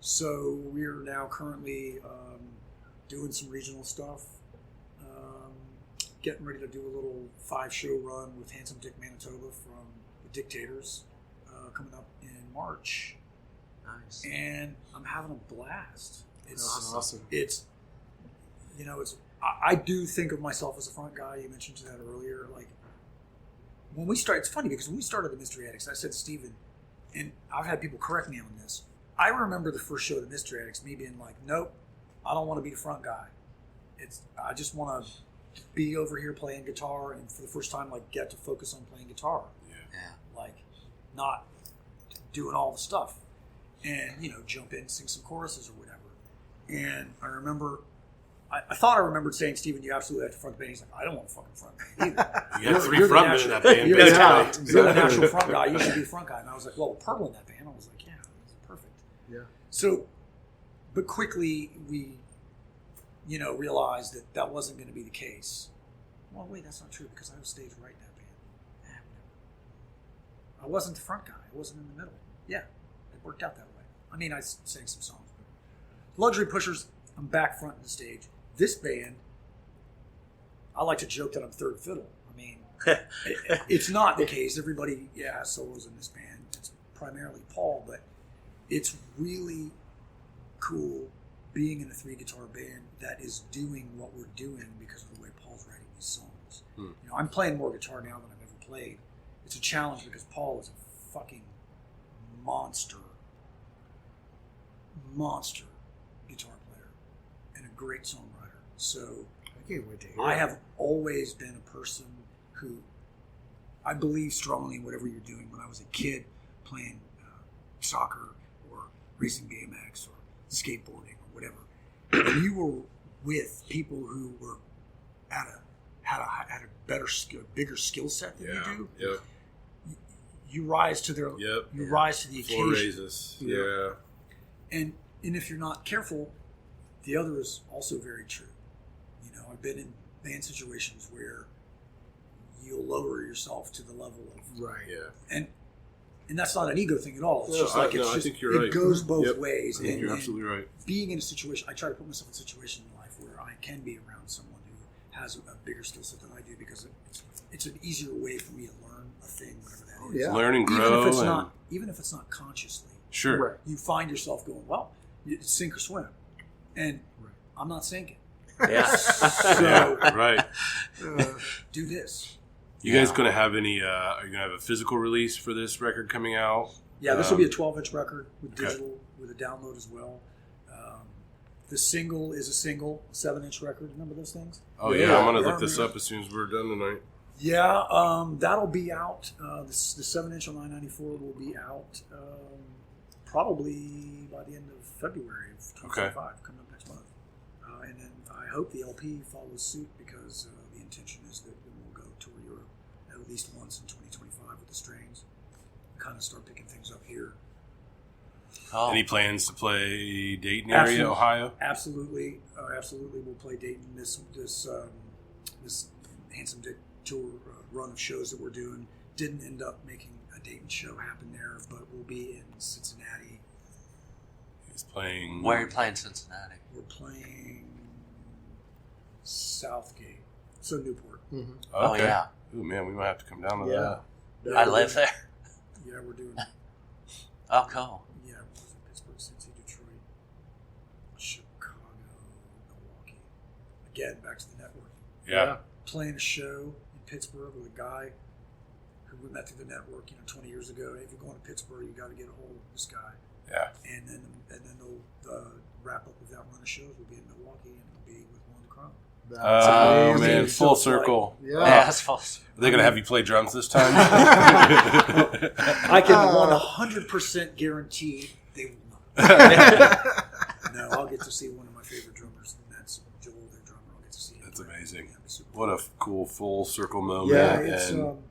So we're now currently doing some regional stuff, getting ready to do a little 5-show run with Handsome Dick Manitoba from the Dictators coming up in March. Nice. And I'm having a blast. It's awesome. It's, I do think of myself as a front guy. You mentioned that earlier. Like, when we start, it's funny because when we started the Mystery Addicts, I said to Steven, and I've had people correct me on this, I remember the first show of the Mystery Addicts, me being like, nope, I don't want to be the front guy. I just want to be over here playing guitar, and for the first time, like, get to focus on playing guitar. Yeah. Like, not doing all the stuff. And, jump in, sing some choruses or whatever. And I remember, I thought I remembered saying, Steven, you absolutely have to front the band. He's like, I don't want to fucking front the band either. You got 3 front men in that band. You're the natural front guy. You should be the front guy. And I was like, well, Pearl in that band. I was like, yeah, that's perfect. Yeah. So, but quickly we, realized that wasn't going to be the case. Well, wait, that's not true because I was stage right in that band. I wasn't the front guy. I wasn't in the middle. Yeah, it worked out that way. I mean, I sang some songs. But Luxury Pushers, I'm back front of the stage. This band, I like to joke that I'm third fiddle. I mean, it's not the case. Everybody, has solos in this band. It's primarily Paul, but it's really cool being in a 3-guitar band that is doing what we're doing because of the way Paul's writing these songs. I'm playing more guitar now than I've ever played. It's a challenge because Paul is a fucking monster guitar player and a great songwriter. So I can't wait to hear I it. have always been a person who I believe strongly in whatever you're doing. When I was a kid playing soccer or racing BMX or skateboarding or whatever, when you were with people who were had a better skill, bigger skill set than you do, Yep. you rise to their Yep. you rise to the Floor occasion. raises. Yeah. And if you're not careful, the other is also very true. I've been in band situations where you'll lower yourself to the level of Right. Yeah. and that's not an ego thing at all. It's No, just like I think you're right. it goes both Yep. ways. I think And you're absolutely right. being in a situation, I try to put myself in a situation in life where I can be around someone who has a bigger skill set than I do because it's an easier way for me to learn a thing, whatever that is. Yeah. Learn and Even grow. if it's not consciously. Sure. Right. You find yourself going, well, it's sink or swim. And I'm not sinking. Yeah. So Yeah, right. do this. You guys going to have any, are you going to have a physical release for this record coming out? Yeah, this will be a 12-inch record with Okay. digital, with a download as well. The single is a single, 7-inch record. Remember those things? Oh, yeah. I'm going to look Yeah, this man. up as soon as we're done tonight. Yeah, that'll be out. The 7-inch on 994 will be out probably by the end of February of 2025, coming up next month. And then I hope the LP follows suit because the intention is that we'll go tour Europe at least once in 2025 with the Strains. Kind of start picking things up here. Oh. Any plans to play Dayton area, Absolutely. Ohio? Absolutely. We'll play Dayton this Handsome Dick tour run of shows that we're doing. Didn't end up making a Dayton show happen there, but we'll be in Cincinnati. He's playing. Where are you playing Cincinnati? We're playing Southgate, so Newport. Mm-hmm. Oh, Okay. yeah. Ooh, man, we might have to come down to Yeah. that. I live there. Yeah, we're doing. Oh, cool. Yeah, we're in Pittsburgh, Cincy, Detroit, Chicago, Milwaukee. Again, back to the network. Yeah. Playing a show in Pittsburgh with a guy who we met through the network, 20 years ago. Hey, if you're going to Pittsburgh, you got to get a hold of this guy. Yeah. And then they'll wrap up with that run of shows. We'll be in Milwaukee, and it'll be with One Chrome. That's Oh, amazing. man. So Full it's like- circle. Yeah. Yeah, that's false. Are they going to have you play drums this time? I can 100% guarantee they will not. No, I'll get to see one of my favorite drummers, and that's Joel, their drummer. I'll get to see him. That's play. amazing. Yeah, it'll be super What a cool full circle moment. Yeah, it's and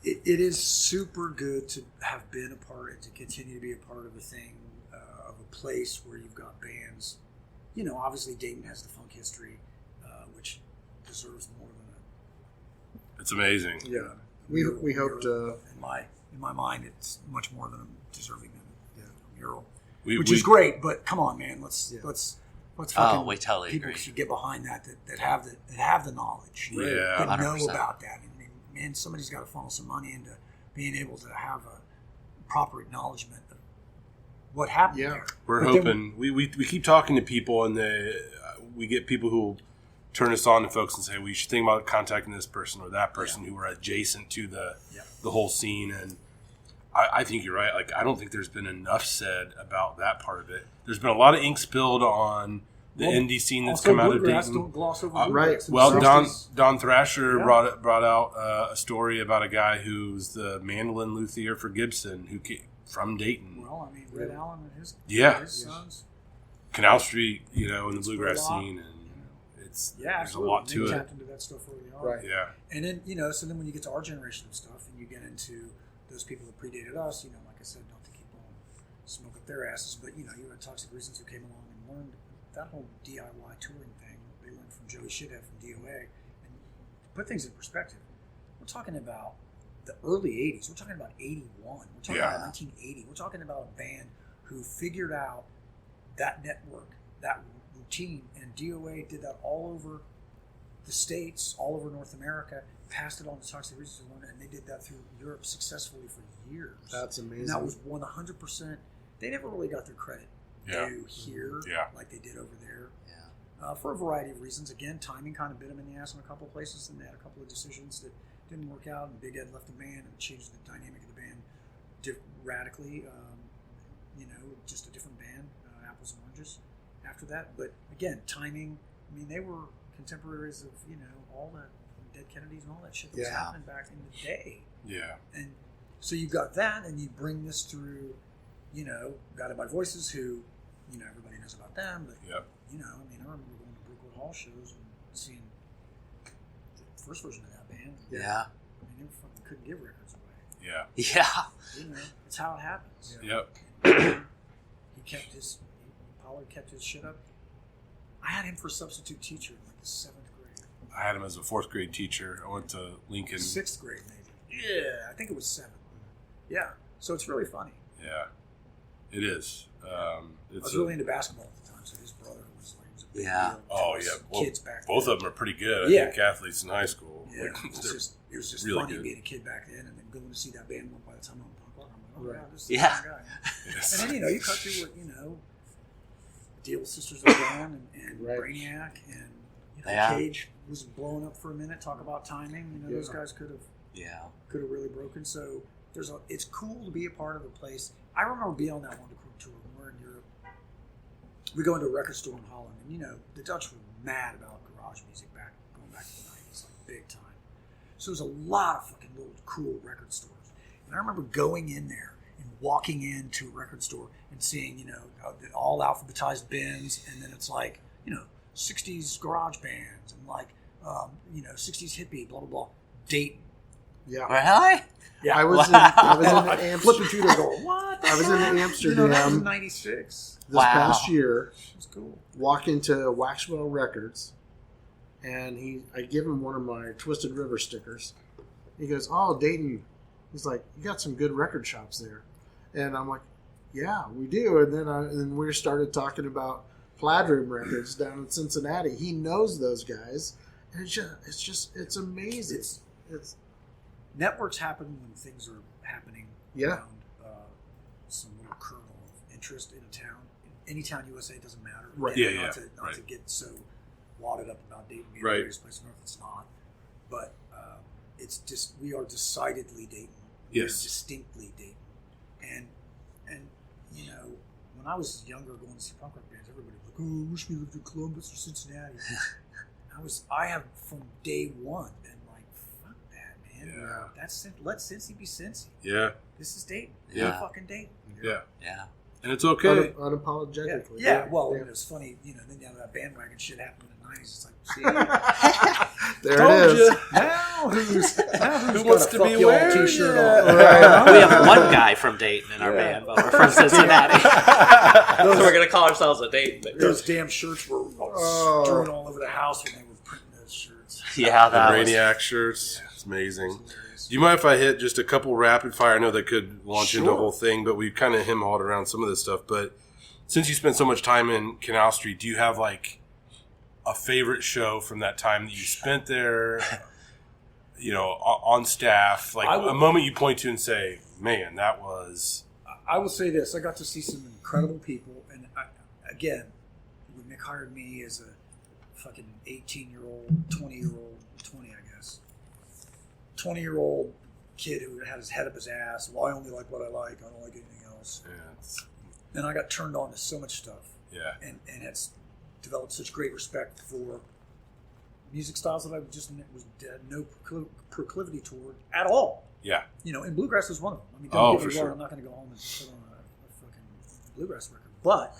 it is super good to have been a part and to continue to be a part of a thing, of a place where you've got bands. Obviously Dayton has the funk history, which deserves more than It's amazing. Yeah. We hope to. In my mind, it's much more than deserving than a mural, Which is great. But come on, man, let's fucking. We totally people agree. should get behind that have the knowledge. Yeah. that know 100%. about that. I mean, man, somebody's got to funnel some money into being able to have a proper acknowledgement of what happened there. We're But then hoping. We keep talking to people, and we get people who will turn us on to folks and say, we should think about contacting this person or that person who are adjacent to the whole scene. And I think you're right. Like, I don't think there's been enough said about that part of it. There's been a lot of ink spilled on the indie scene that's come out of Dayton. Don't gloss over Right. bluegrass. Well, It's- Don Thrasher brought out a story about a guy who's the mandolin luthier for Gibson, who came from Dayton. Well, I mean, Red Allen and his sons. Canal Street, in the bluegrass a lot. scene, and there's Absolutely. a lot to they it. tapped into that stuff early on. Right. Yeah, And then, so then when you get to our generation of stuff and you get into those people that predated us, like I said, not to keep on smoke up their asses, but, you had Toxic Reasons who came along and learned that whole DIY touring thing. They learned from Joey Shithead from DOA. And to put things in perspective, we're talking about the early 80s. We're talking about 81. We're talking about 1980. We're talking about a band who figured out that network, that routine, and DOA did that all over the States, all over North America, passed it on to Toxic Reasons, and they did that through Europe successfully for years. That's amazing. And that was 100%. They never really got their credit due here, like they did over there. For a variety of reasons. Again, timing kind of bit them in the ass in a couple of places, and they had a couple of decisions that didn't work out, and Big Ed left the band and changed the dynamic of the band radically. Just a different band, apples and oranges after that. But again, timing, I mean, they were contemporaries of, all the Dead Kennedys and all that shit that was happening back in the day. yeah, And so you got that, and you bring this through, Guided by Voices, who, everybody knows about them, but, I remember going to Brookwood Hall shows and seeing the first version of that band. Yeah. I mean, they fucking couldn't give records away. yeah, Yeah. It's how it happens. yep. Pollard kept his shit up. I had him for substitute teacher in like the 7th grade. I had him as a 4th grade teacher. I went to Lincoln. 6th grade, maybe. Yeah, I think it was 7th. Yeah, so it's really funny. Yeah, it is. I was really into basketball at the time, so his brother was a big deal. Oh, to yeah. us Well, kids back both then. of them are pretty good. I think athletes in high school. Yeah, Like, it was just really funny good. being a kid back then, and then going to see that band by the time I'm punk rock. I'm like, oh, God, this is Yeah. the guy. Yes. And then, you cut through what, Deal Sisters of Dawn and Right. Brainiac, and Yeah. Cage was blowing up for a minute. Talk about timing. Those guys could have really broken. So it's cool to be a part of a place. I remember being on that Wonder Crew tour when we're in Europe. We go into a record store in Holland, and the Dutch were mad about garage music going back to the 90s, like big time. So there's a lot of fucking little cool record stores. And I remember going in there and walking into a record store and seeing, the all alphabetized bins, and then it's like, 60s garage bands and like, 60s hippie, blah, blah, blah. Dayton. Yeah. Really? Yeah. I was in Amsterdam. Flipping through there going, what? I was in Amsterdam that was 96. this past year. It was cool. Walk into Waxwell Records, and I give him one of my Twisted River stickers. He goes, "Oh, Dayton." He's like, "You got some good record shops there," and I'm like, "Yeah, we do." And then we started talking about Plaid Room Records down in Cincinnati. He knows those guys, and it's amazing. It's Networks happen when things are happening around some little kernel of interest in a town. In any town, USA, it doesn't matter. Right. Again, Yeah, Not to get so wadded up about Dayton being Right. the greatest place on earth. It's not. But it's just, we are decidedly Dayton. We are Yes. distinctly Dayton. And when I was younger going to see punk rock bands, everybody was like, oh, I wish we lived in Columbus or Cincinnati. I have from day one been like, fuck that, man. Yeah. Let Cincy be Cincy. Yeah, This is Dayton. Yeah. We're fucking Dayton. yeah, Yeah. and it's okay. unapologetically. Yeah. Well, Yeah. it was funny, then that bandwagon shit happened in the 90s. It's like, see, There told it is. you. Now who's Who got wants a to fuck be y'all wearing t-shirt it? on? Right. We have one guy from Dayton in our band, but we're from Cincinnati. So we're going to call ourselves a Dayton. Those damn shirts were strewn all over the house when they were printing those shirts. Yeah, The that was... Brainiac shirts. It's amazing. Hilarious. Do you mind if I hit just a couple rapid fire? I know that could launch into a Sure. whole thing, but we've kind of hem-hawed around some of this stuff. But since you spent so much time in Canal Street, do you have like a favorite show from that time that you spent there, on staff? Like a moment you point to and say, man, that was... I will say this. I got to see some incredible people. And again, when Mick hired me as a fucking 18-year-old, 20-year-old, 20, I guess, 20-year-old kid who had his head up his ass. Well, I only like what I like. I don't like anything else. Yeah, And I got turned on to so much stuff. yeah. And it's developed such great respect for music styles that I just was no proclivity toward at all. Yeah. And bluegrass was one of them. I mean, don't get for me wrong, sure. I'm not going to go home and put on a fucking bluegrass record. But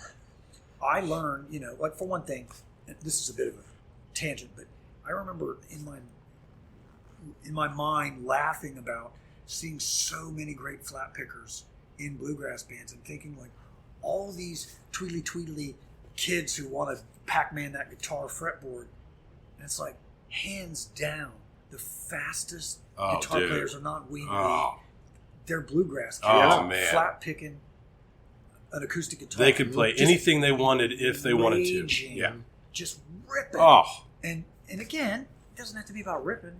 I learned, like for one thing, and this is a bit of a tangent, but I remember in my mind laughing about seeing so many great flat pickers in bluegrass bands and thinking like all these tweedly kids who want to Pac-Man that guitar fretboard. And it's like, hands down, the fastest guitar players are not Ween Lee. They're bluegrass kids. Man. Flat picking an acoustic guitar. They could play Just anything they wanted if they wanted to. raging, Yeah. Just ripping. Oh, And again, it doesn't have to be about ripping,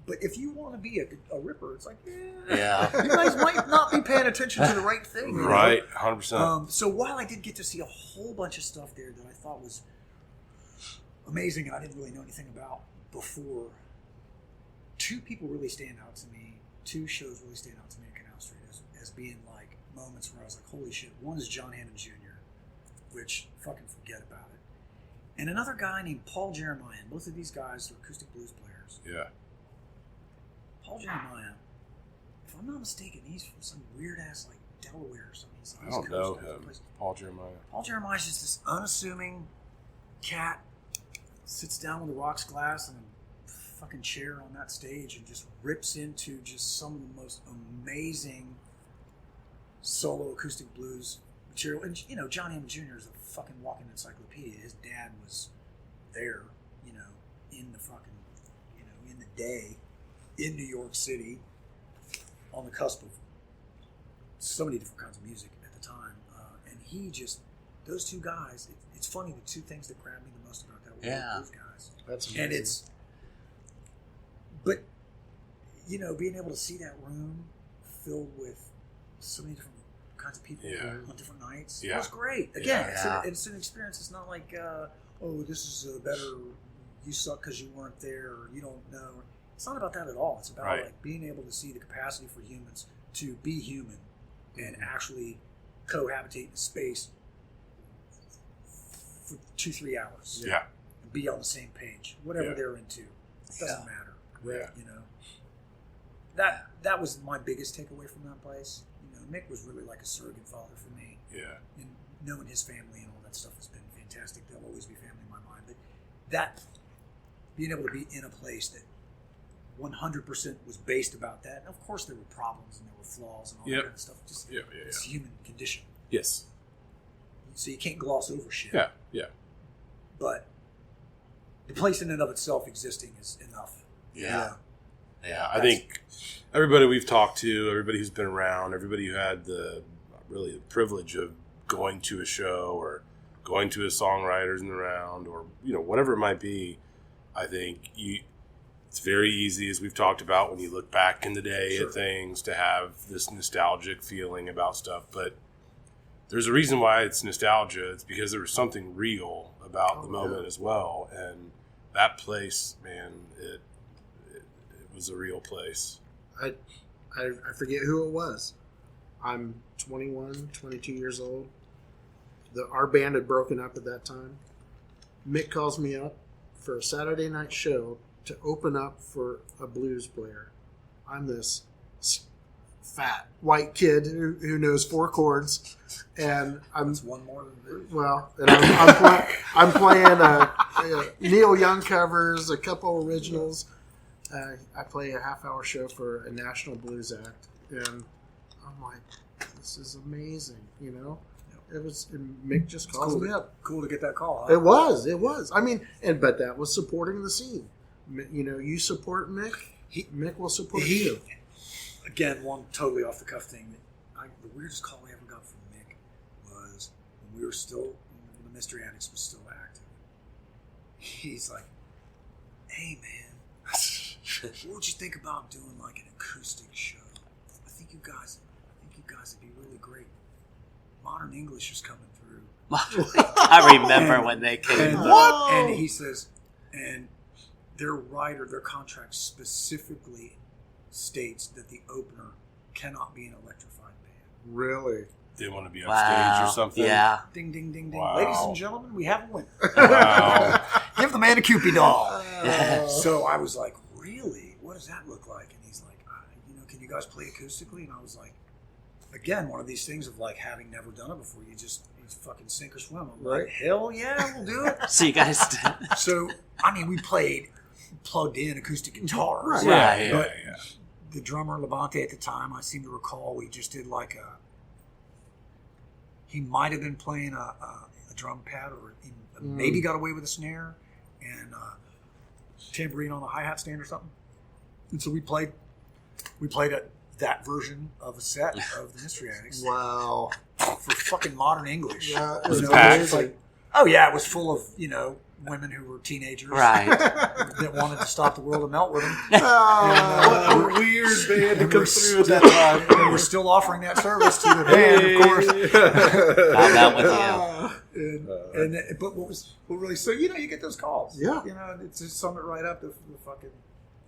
but if you want to be a ripper, it's like, Yeah. you guys might not be paying attention to the right thing. you know? right. 100%. So while I did get to see a whole bunch of stuff there that I thought was amazing and I didn't really know anything about before, two people really stand out to me. Two shows really stand out to me at Canal Street as being like moments where I was like, holy shit. One is John Hammond Jr., which fucking forget about it. And another guy named Paul Jeremiah. Both of these guys are acoustic blues players. Yeah. Paul Jeremiah, if I'm not mistaken, he's from some weird ass like Delaware or something. He's I don't know him. Place. Paul Jeremiah. Paul Jeremiah's just this unassuming cat, sits down with a rocks glass and a fucking chair on that stage and just rips into just some of the most amazing solo acoustic blues material. And John Hammond Jr. is a fucking walking encyclopedia. His dad was there, in the fucking, in the day, in New York City, on the cusp of so many different kinds of music at the time. And he just, those two guys, it's funny, the two things that grabbed me the most about that were those guys. That's amazing. And but, being able to see that room filled with so many different kinds of people on different nights, it was great. Again, it's an experience. It's not like, this is a better, you suck because you weren't there, or you don't know. It's not about that at all. It's about like being able to see the capacity for humans to be human and actually cohabitate in space for 2-3 hours. Yeah. And be on the same page. Whatever they're into. It doesn't matter. Yeah. That was my biggest takeaway from that place. Mick was really like a surrogate father for me. Yeah. And knowing his family and all that stuff has been fantastic. There'll always be family in my mind. But that, being able to be in a place that 100% was based about that. And of course there were problems and there were flaws and all that kind of stuff. Just it's human condition. Yes. So you can't gloss over shit. Yeah. Yeah. But the place in and of itself existing is enough. Yeah. I think everybody we've talked to, everybody who's been around, everybody who had the privilege of going to a show or going to a songwriters in the round or whatever it might be, I think it's very easy, as we've talked about, when you look back in the day at things, to have this nostalgic feeling about stuff. But there's a reason why it's nostalgia. It's because there was something real about the moment as well. And that place, man, it was a real place. I forget who it was. I'm 21, 22 years old. Our band had broken up at that time. Mick calls me up for a Saturday night show to open up for a blues player. I'm this fat white kid who knows 4 chords, and That's one more than and I'm playing Neil Young covers, a couple originals. I play a half-hour show for a national blues act, and I'm like, this is amazing, It was, and Mick just calls me up. Cool to get that call. Huh? It was. I mean, but that was supporting the scene. You support Mick, Mick will support he, you. Again, one totally off the cuff thing. The weirdest call I ever got from Mick was when we were still, when the Mystery Addicts was still active. He's like, "Hey man, what would you think about doing like an acoustic show? I think you guys would be really great. Modern English is coming through." I remember when they came. And he says, and their contract specifically states that the opener cannot be an electrified band. Really? They want to be upstage or something. Yeah. Ding, ding, ding, ding. Wow. Ladies and gentlemen, we have a winner. Wow. Give the man a Cupid doll. So I was like, really? What does that look like? And he's like, can you guys play acoustically? And I was like, again, one of these things of like having never done it before, you fucking sink or swim. I'm like, hell yeah, we'll do it. So you guys did. So, we played plugged in acoustic guitars. Right. Yeah. The drummer, Levante, at the time, I seem to recall, we just did like he might have been playing a drum pad, or he maybe got away with a snare and tambourine on a hi-hat stand or something. And so we played that version of a set of the Mystery Addicts. Wow. For fucking modern English. Was it packed? Like, oh yeah, it was full of, women who were teenagers. Right. That wanted to stop the world and melt with them. What a weird band to come through at that time. And we're still offering that service to the band, of course. Not that with you. But what really, so you get those calls. Yeah. It's just sum it right up. The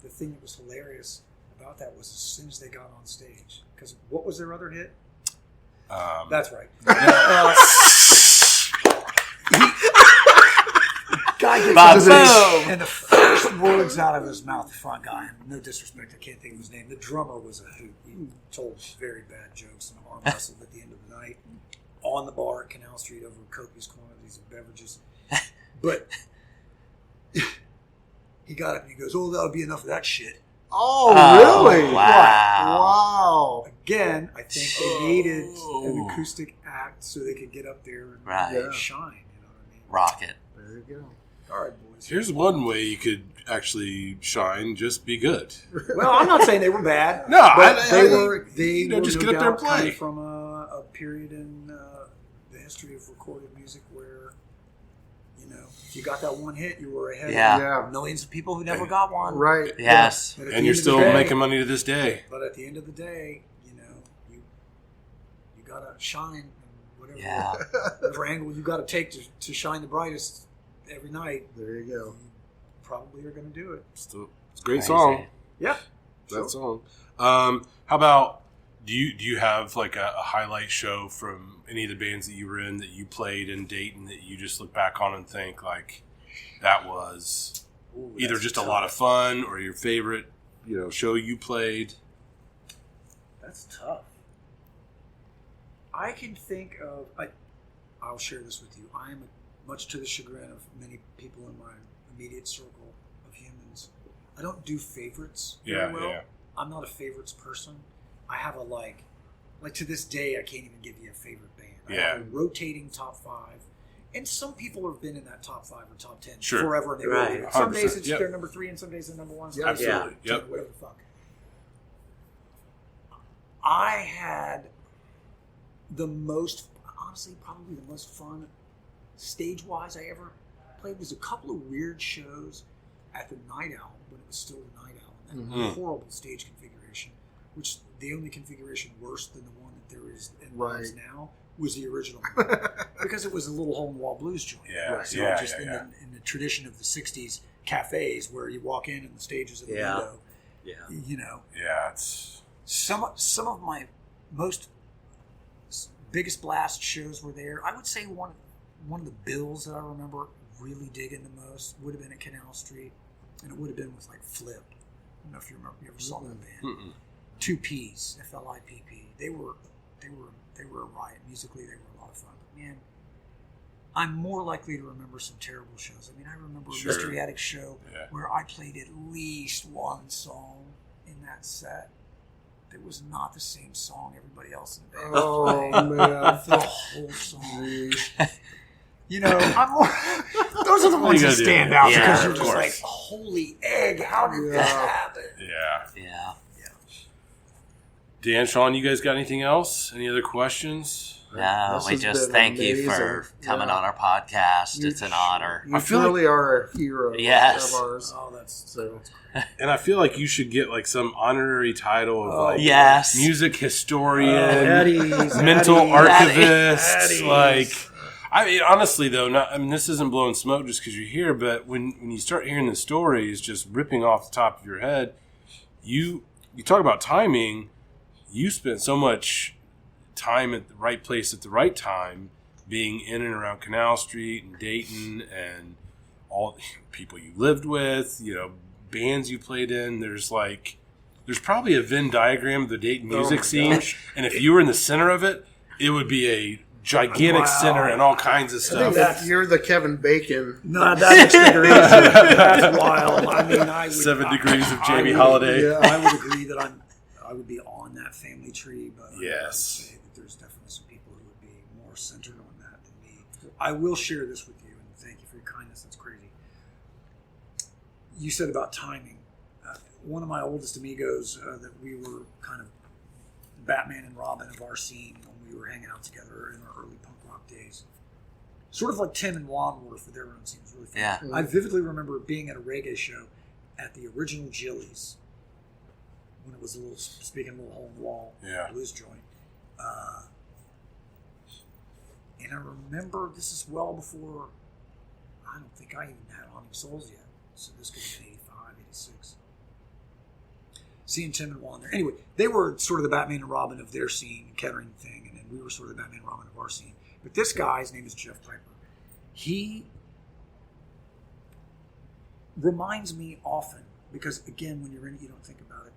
thing that was hilarious about that was as soon as they got on stage, because what was their other hit? That's right. Guy gets up and the first words out of his mouth, the front guy, and no disrespect, I can't think of his name. The drummer was a hoot. He told very bad jokes and arm wrestled at the end of the night on the bar at Canal Street over copious quantities of beverages. But he got up and he goes, "Oh, that'll be enough of that shit." Oh, really? Wow. Wow. Again, I think they needed an acoustic act so they could get up there and shine. You know what I mean? Rock it. There you go. All right, boys. Here's one way you could actually shine. Just be good. Well, I'm not saying they were bad. No, but they were just no get up there and doubt kind play. of from a period in the history of recorded music where, if you got that one hit, you were ahead Yeah. of millions of people who never got one. Right. Yes. But at And the you're end of the still day- making money to this day. But at the end of the day, you gotta shine, and whatever angle you gotta take to shine the brightest every night. There you go. You probably are gonna do it. It's a great song. Yeah. That song. How about, do you have like a highlight show from any of the bands that you were in that you played in Dayton that you just look back on and think like that was either just a lot of fun or your favorite show you played? That's tough. I can think of. I'll share this with you. I am, much to the chagrin of many people in my immediate circle of humans, I don't do favorites very well. Yeah. I'm not a favorites person. I have a like to this day, I can't even give you a favorite band. I have a rotating top 5. And some people have been in that top 5 or top 10 forever. And they Right. Some days it's 100%, their number 3 and some days they're number 1. Some Absolutely. days Yep. whatever the fuck. I had probably the most fun stage-wise I ever played was a couple of weird shows at the Night Owl when it was still the Night Owl. And a horrible stage configuration, which the only configuration worse than the one that there is and is now was the original one. Because it was a little hole-in-the-wall blues joint. In the tradition of the 60s cafes where you walk in and the stage is in the window. Yeah. Yeah, it's Some of my most biggest blast shows were there. I would say one of the bills that I remember really digging the most would have been at Canal Street, and it would have been with like Flip. I don't know if you remember. You ever saw that band? 2 Ps, FLIPP. They were a riot. Musically, they were a lot of fun. But man, I'm more likely to remember some terrible shows. I mean, I remember a Mystery Addicts show where I played at least one song in that set. It was not the same song everybody else in the band was playing. Man. The whole song. You know, those are the ones that stand out Yeah, because you're of just course. like, holy egg, how did this happen? Yeah. Dan, Shawn, you guys got anything else? Any other questions? No, This we has just been thank you for amazing. coming Yeah. on our podcast. It's an honor. You I feel truly are a hero Yes. of ours. Oh, that's So And I feel like you should get like some honorary title of like Yes. music historian, Eddie's, mental Eddie's. archivist. Eddie's. Like, I mean, honestly though, this isn't blowing smoke just because you're here, but when you start hearing the stories, just ripping off the top of your head, you talk about timing. You spent so much time at the right place at the right time, being in and around Canal Street and Dayton, and all the people you lived with, bands you played in. There's probably a Venn diagram of the Dayton music scene, and if you were in the center of it, it would be a gigantic center and all kinds of I stuff. think you're the Kevin Bacon. No, that's that's wild. I mean, I would 7 degrees of I Jamy would- Holliday. Yeah. I would agree that I would be on that family tree, but I would Yes. say that there's definitely some people who would be more centered on that than me. I will share this with you, and thank you for your kindness. That's crazy. You said about timing. One of my oldest amigos that we were kind of Batman and Robin of our scene when we were hanging out together in our early punk rock days. Sort of like Tim and Juan were for their own scene. It was really fun. Yeah. I vividly remember being at a reggae show at the original Jilly's when it was a little speaking a little hole in the wall blues joint. And I remember this is well before, I don't think I even had Haunting Souls yet. So this could have been 85, 86. Seeing Tim and Juan there. Anyway, they were sort of the Batman and Robin of their scene, Kettering thing, and then we were sort of the Batman and Robin of our scene. But this guy, his name is Jeff Piper. He reminds me often, because again, when you're in it, you don't think about it.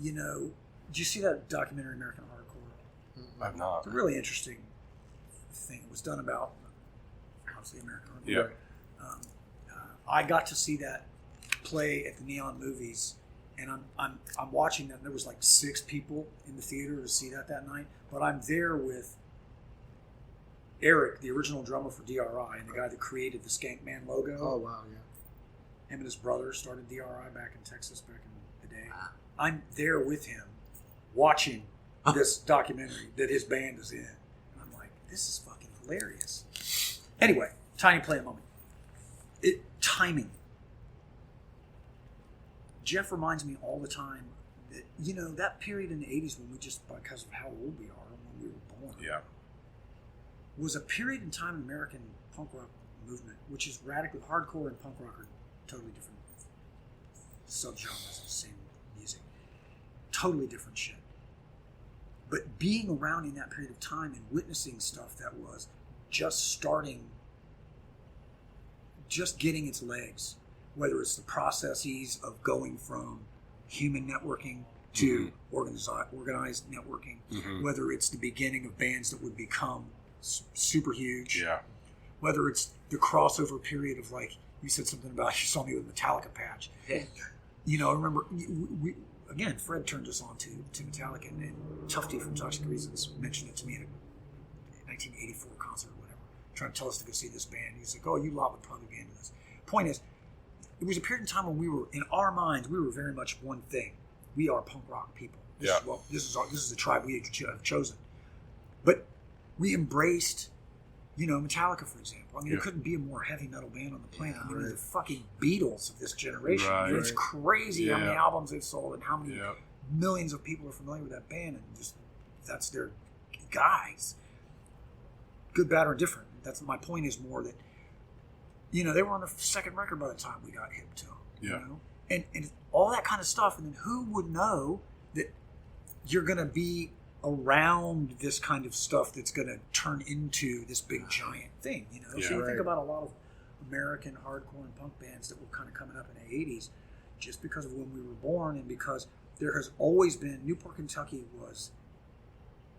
Did you see that documentary, American Hardcore? I've not. It's a really interesting thing. It was done about, obviously, American Hardcore. Yeah. I got to see that play at the Neon Movies, and I'm watching that. And there was like 6 people in the theater to see that night, but I'm there with Eric, the original drummer for DRI, and the guy that created the Skank Man logo. Oh, wow, yeah. Him and his brother started DRI back in Texas back in the day. I'm there with him watching this documentary that his band is in. And I'm like, this is fucking hilarious. Anyway, tiny play a moment. Timing. Jeff reminds me all the time that, that period in the 80s when we just, because of how old we are and when we were born, was a period in time in American punk rock movement, which is radically hardcore and punk rock are totally different subgenres of the same music. Totally different shit. But being around in that period of time and witnessing stuff that was just starting, just getting its legs, whether it's the processes of going from human networking to organized networking, whether it's the beginning of bands that would become super huge, whether it's the crossover period of, like, you said something about, you saw me with Metallica patch. I remember, again, Fred turned us on to Metallica, and Tufty from Toxic Reasons mentioned it to me at a 1984 concert or whatever, trying to tell us to go see this band. He's like, oh, you lot would probably be into this. Point is, it was a period of time when we were, in our minds, we were very much one thing. We are punk rock people. This is the tribe we have chosen. But we embraced, Metallica, for example. I mean, there couldn't be a more heavy metal band on the planet. I mean, they're the fucking Beatles of this generation. Right. It's crazy how many albums they've sold and how many Yeah. millions of people are familiar with that band, and just that's their guys. Good, bad, or indifferent. That's my point. Is more that they were on their second record by the time we got hip to them. Yeah. And all that kind of stuff. And then who would know that you're going to be around this kind of stuff that's going to turn into this big giant thing, So you think about a lot of American hardcore and punk bands that were kind of coming up in the 80s just because of when we were born, and because there has always been, Newport, Kentucky was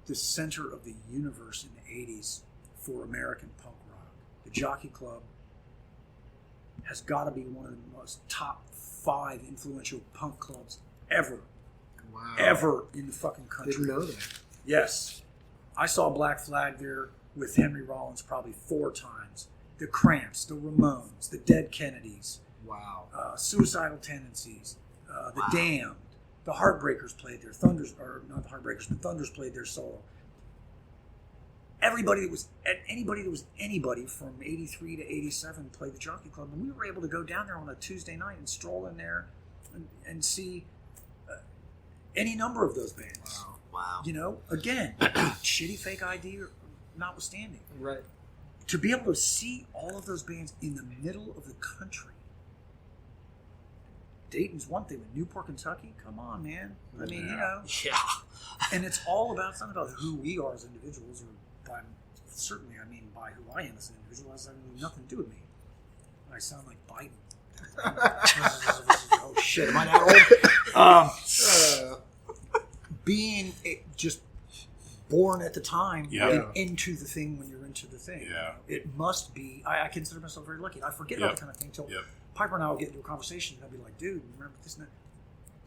the center of the universe in the 80s for American punk rock. The Jockey Club has got to be one of the most top 5 influential punk clubs ever. Wow. Ever in the fucking country. Didn't know that. Yes. I saw Black Flag there with Henry Rollins probably 4 times. The Cramps, the Ramones, the Dead Kennedys. Wow. Suicidal Tendencies, the Damned, the Heartbreakers played their Thunders, or not the Heartbreakers, but Thunders played their solo. Anybody that was anybody from 83 to 87 played the Jockey Club, and we were able to go down there on a Tuesday night and stroll in there and see any number of those bands. Wow. You know, again, shitty fake ID notwithstanding. Right. To be able to see all of those bands in the middle of the country. Dayton's one thing, but Newport, Kentucky, come on, man. I mean, you know. Yeah. And it's all about, it's not about who we are as individuals, or by, certainly, I mean, by who I am as an individual. It has nothing to do with me. I sound like Biden. Oh, shit, am I that old? Being just born at the time and into the thing when you're into the thing. Yeah. It must be, I consider myself very lucky. I forget about that kind of thing until Piper and I will get into a conversation and I'll be like, dude, remember this and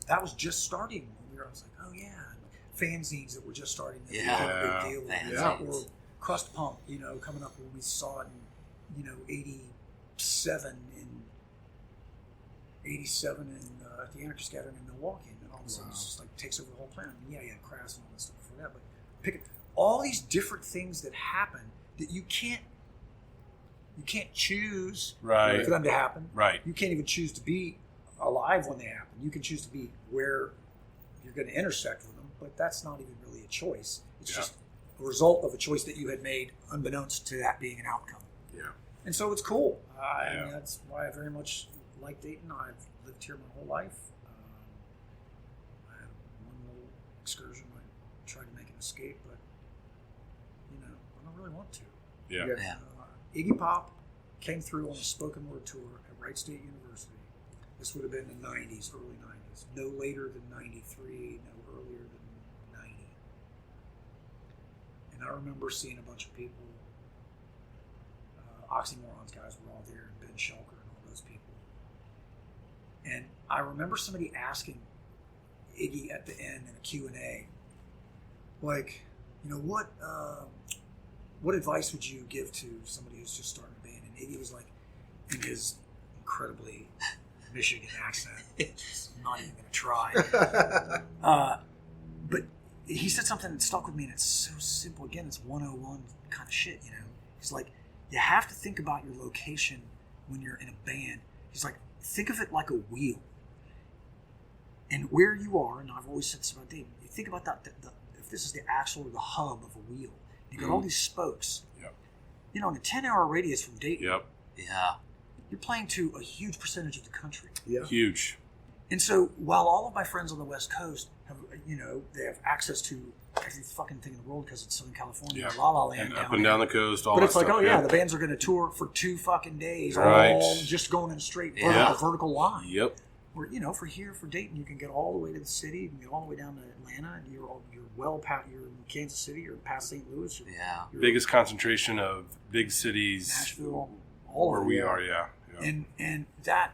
that was just starting when I was like, oh yeah. Fanzines that were just starting to become a big deal. Or Crust Pump, you know, coming up when we saw it in, you know, 87 at the Anarchist Gathering in Milwaukee, and then all of a sudden it's just like takes over the whole planet. I mean, yeah, Crass and all that stuff before that, but pick it, all these different things that happen that you can't choose for them to happen. Right. You can't even choose to be alive when they happen. You can choose to be where you're going to intersect with them, but that's not even really a choice. It's just a result of a choice that you had made unbeknownst to that being an outcome. Yeah. And so it's cool. I mean, that's why I very much like Dayton. I've lived here my whole life. I had one little excursion. I tried to make an escape, but, you know, I don't really want to. Yeah. Iggy Pop came through on a spoken word tour at Wright State University. This would have been the 90s, early 90s. No later than 93, no earlier than 90. And I remember seeing a bunch of people, Oxymorons guys were all there, and Ben Shulker and all those people. And I remember somebody asking Iggy at the end in a Q&A, like, you know, what advice would you give to somebody who's just starting a band? And Iggy was like, in his incredibly Michigan accent, I'm not even going to try. But he said something that stuck with me, and it's so simple. Again, it's 101 kind of shit, you know? He's like, you have to think about your location when you're in a band. He's like, think of it like a wheel. And where you are, and I've always said this about Dayton, you think about that, if this is the axle or the hub of a wheel, you got all these spokes. Yep. You know, in a 10-hour radius from Dayton, you're playing to a huge percentage of the country. Yeah. Huge. And so while all of my friends on the West Coast have, you know, they have access to every fucking thing in the world because it's Southern California, La La Land, and up and down the coast, all but that it's like, stuff, the bands are going to tour for 2 fucking days, all just going in a straight vertical line. Yep. Where, you know, for Dayton, you can get all the way to the city, you can get all the way down to Atlanta, and you're well past, you're in Kansas City, you're past St. Louis. You're biggest concentration of big cities. Nashville, all where we are, And that,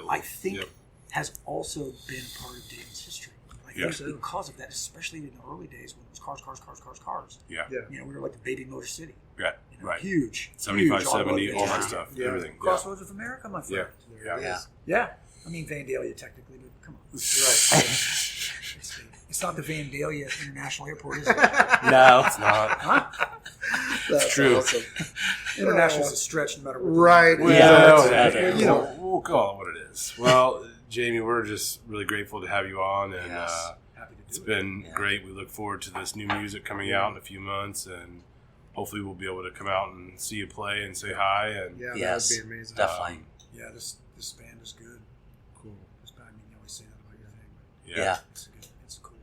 I think, has also been a part of Dayton's history. I think because of that, especially in the early days when it was cars. Yeah. You know, we were like the baby motor city. Yeah. You know, huge. 75, 70, all that stuff. Yeah. Everything. Crossroads of America, my friend. Yeah. I mean, Vandalia technically, but come on. Right. It's not the Vandalia International Airport, is it? No, it's not. Huh? It's true. Awesome. International is a stretch no matter what. Right. We'll call it what it is. Well, Jamie, we're just really grateful to have you on, and it's been great. We look forward to this new music coming out in a few months, and hopefully we'll be able to come out and see you play and say hi. And that would be amazing. Definitely. This band is good. Cool. I mean, you always say that about your thing, but it's cool.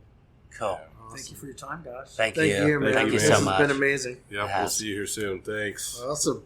Cool. Awesome. Thank you for your time, guys. Thank you, man. Thank you so much. It's been amazing. We'll see you here soon. Thanks. Awesome.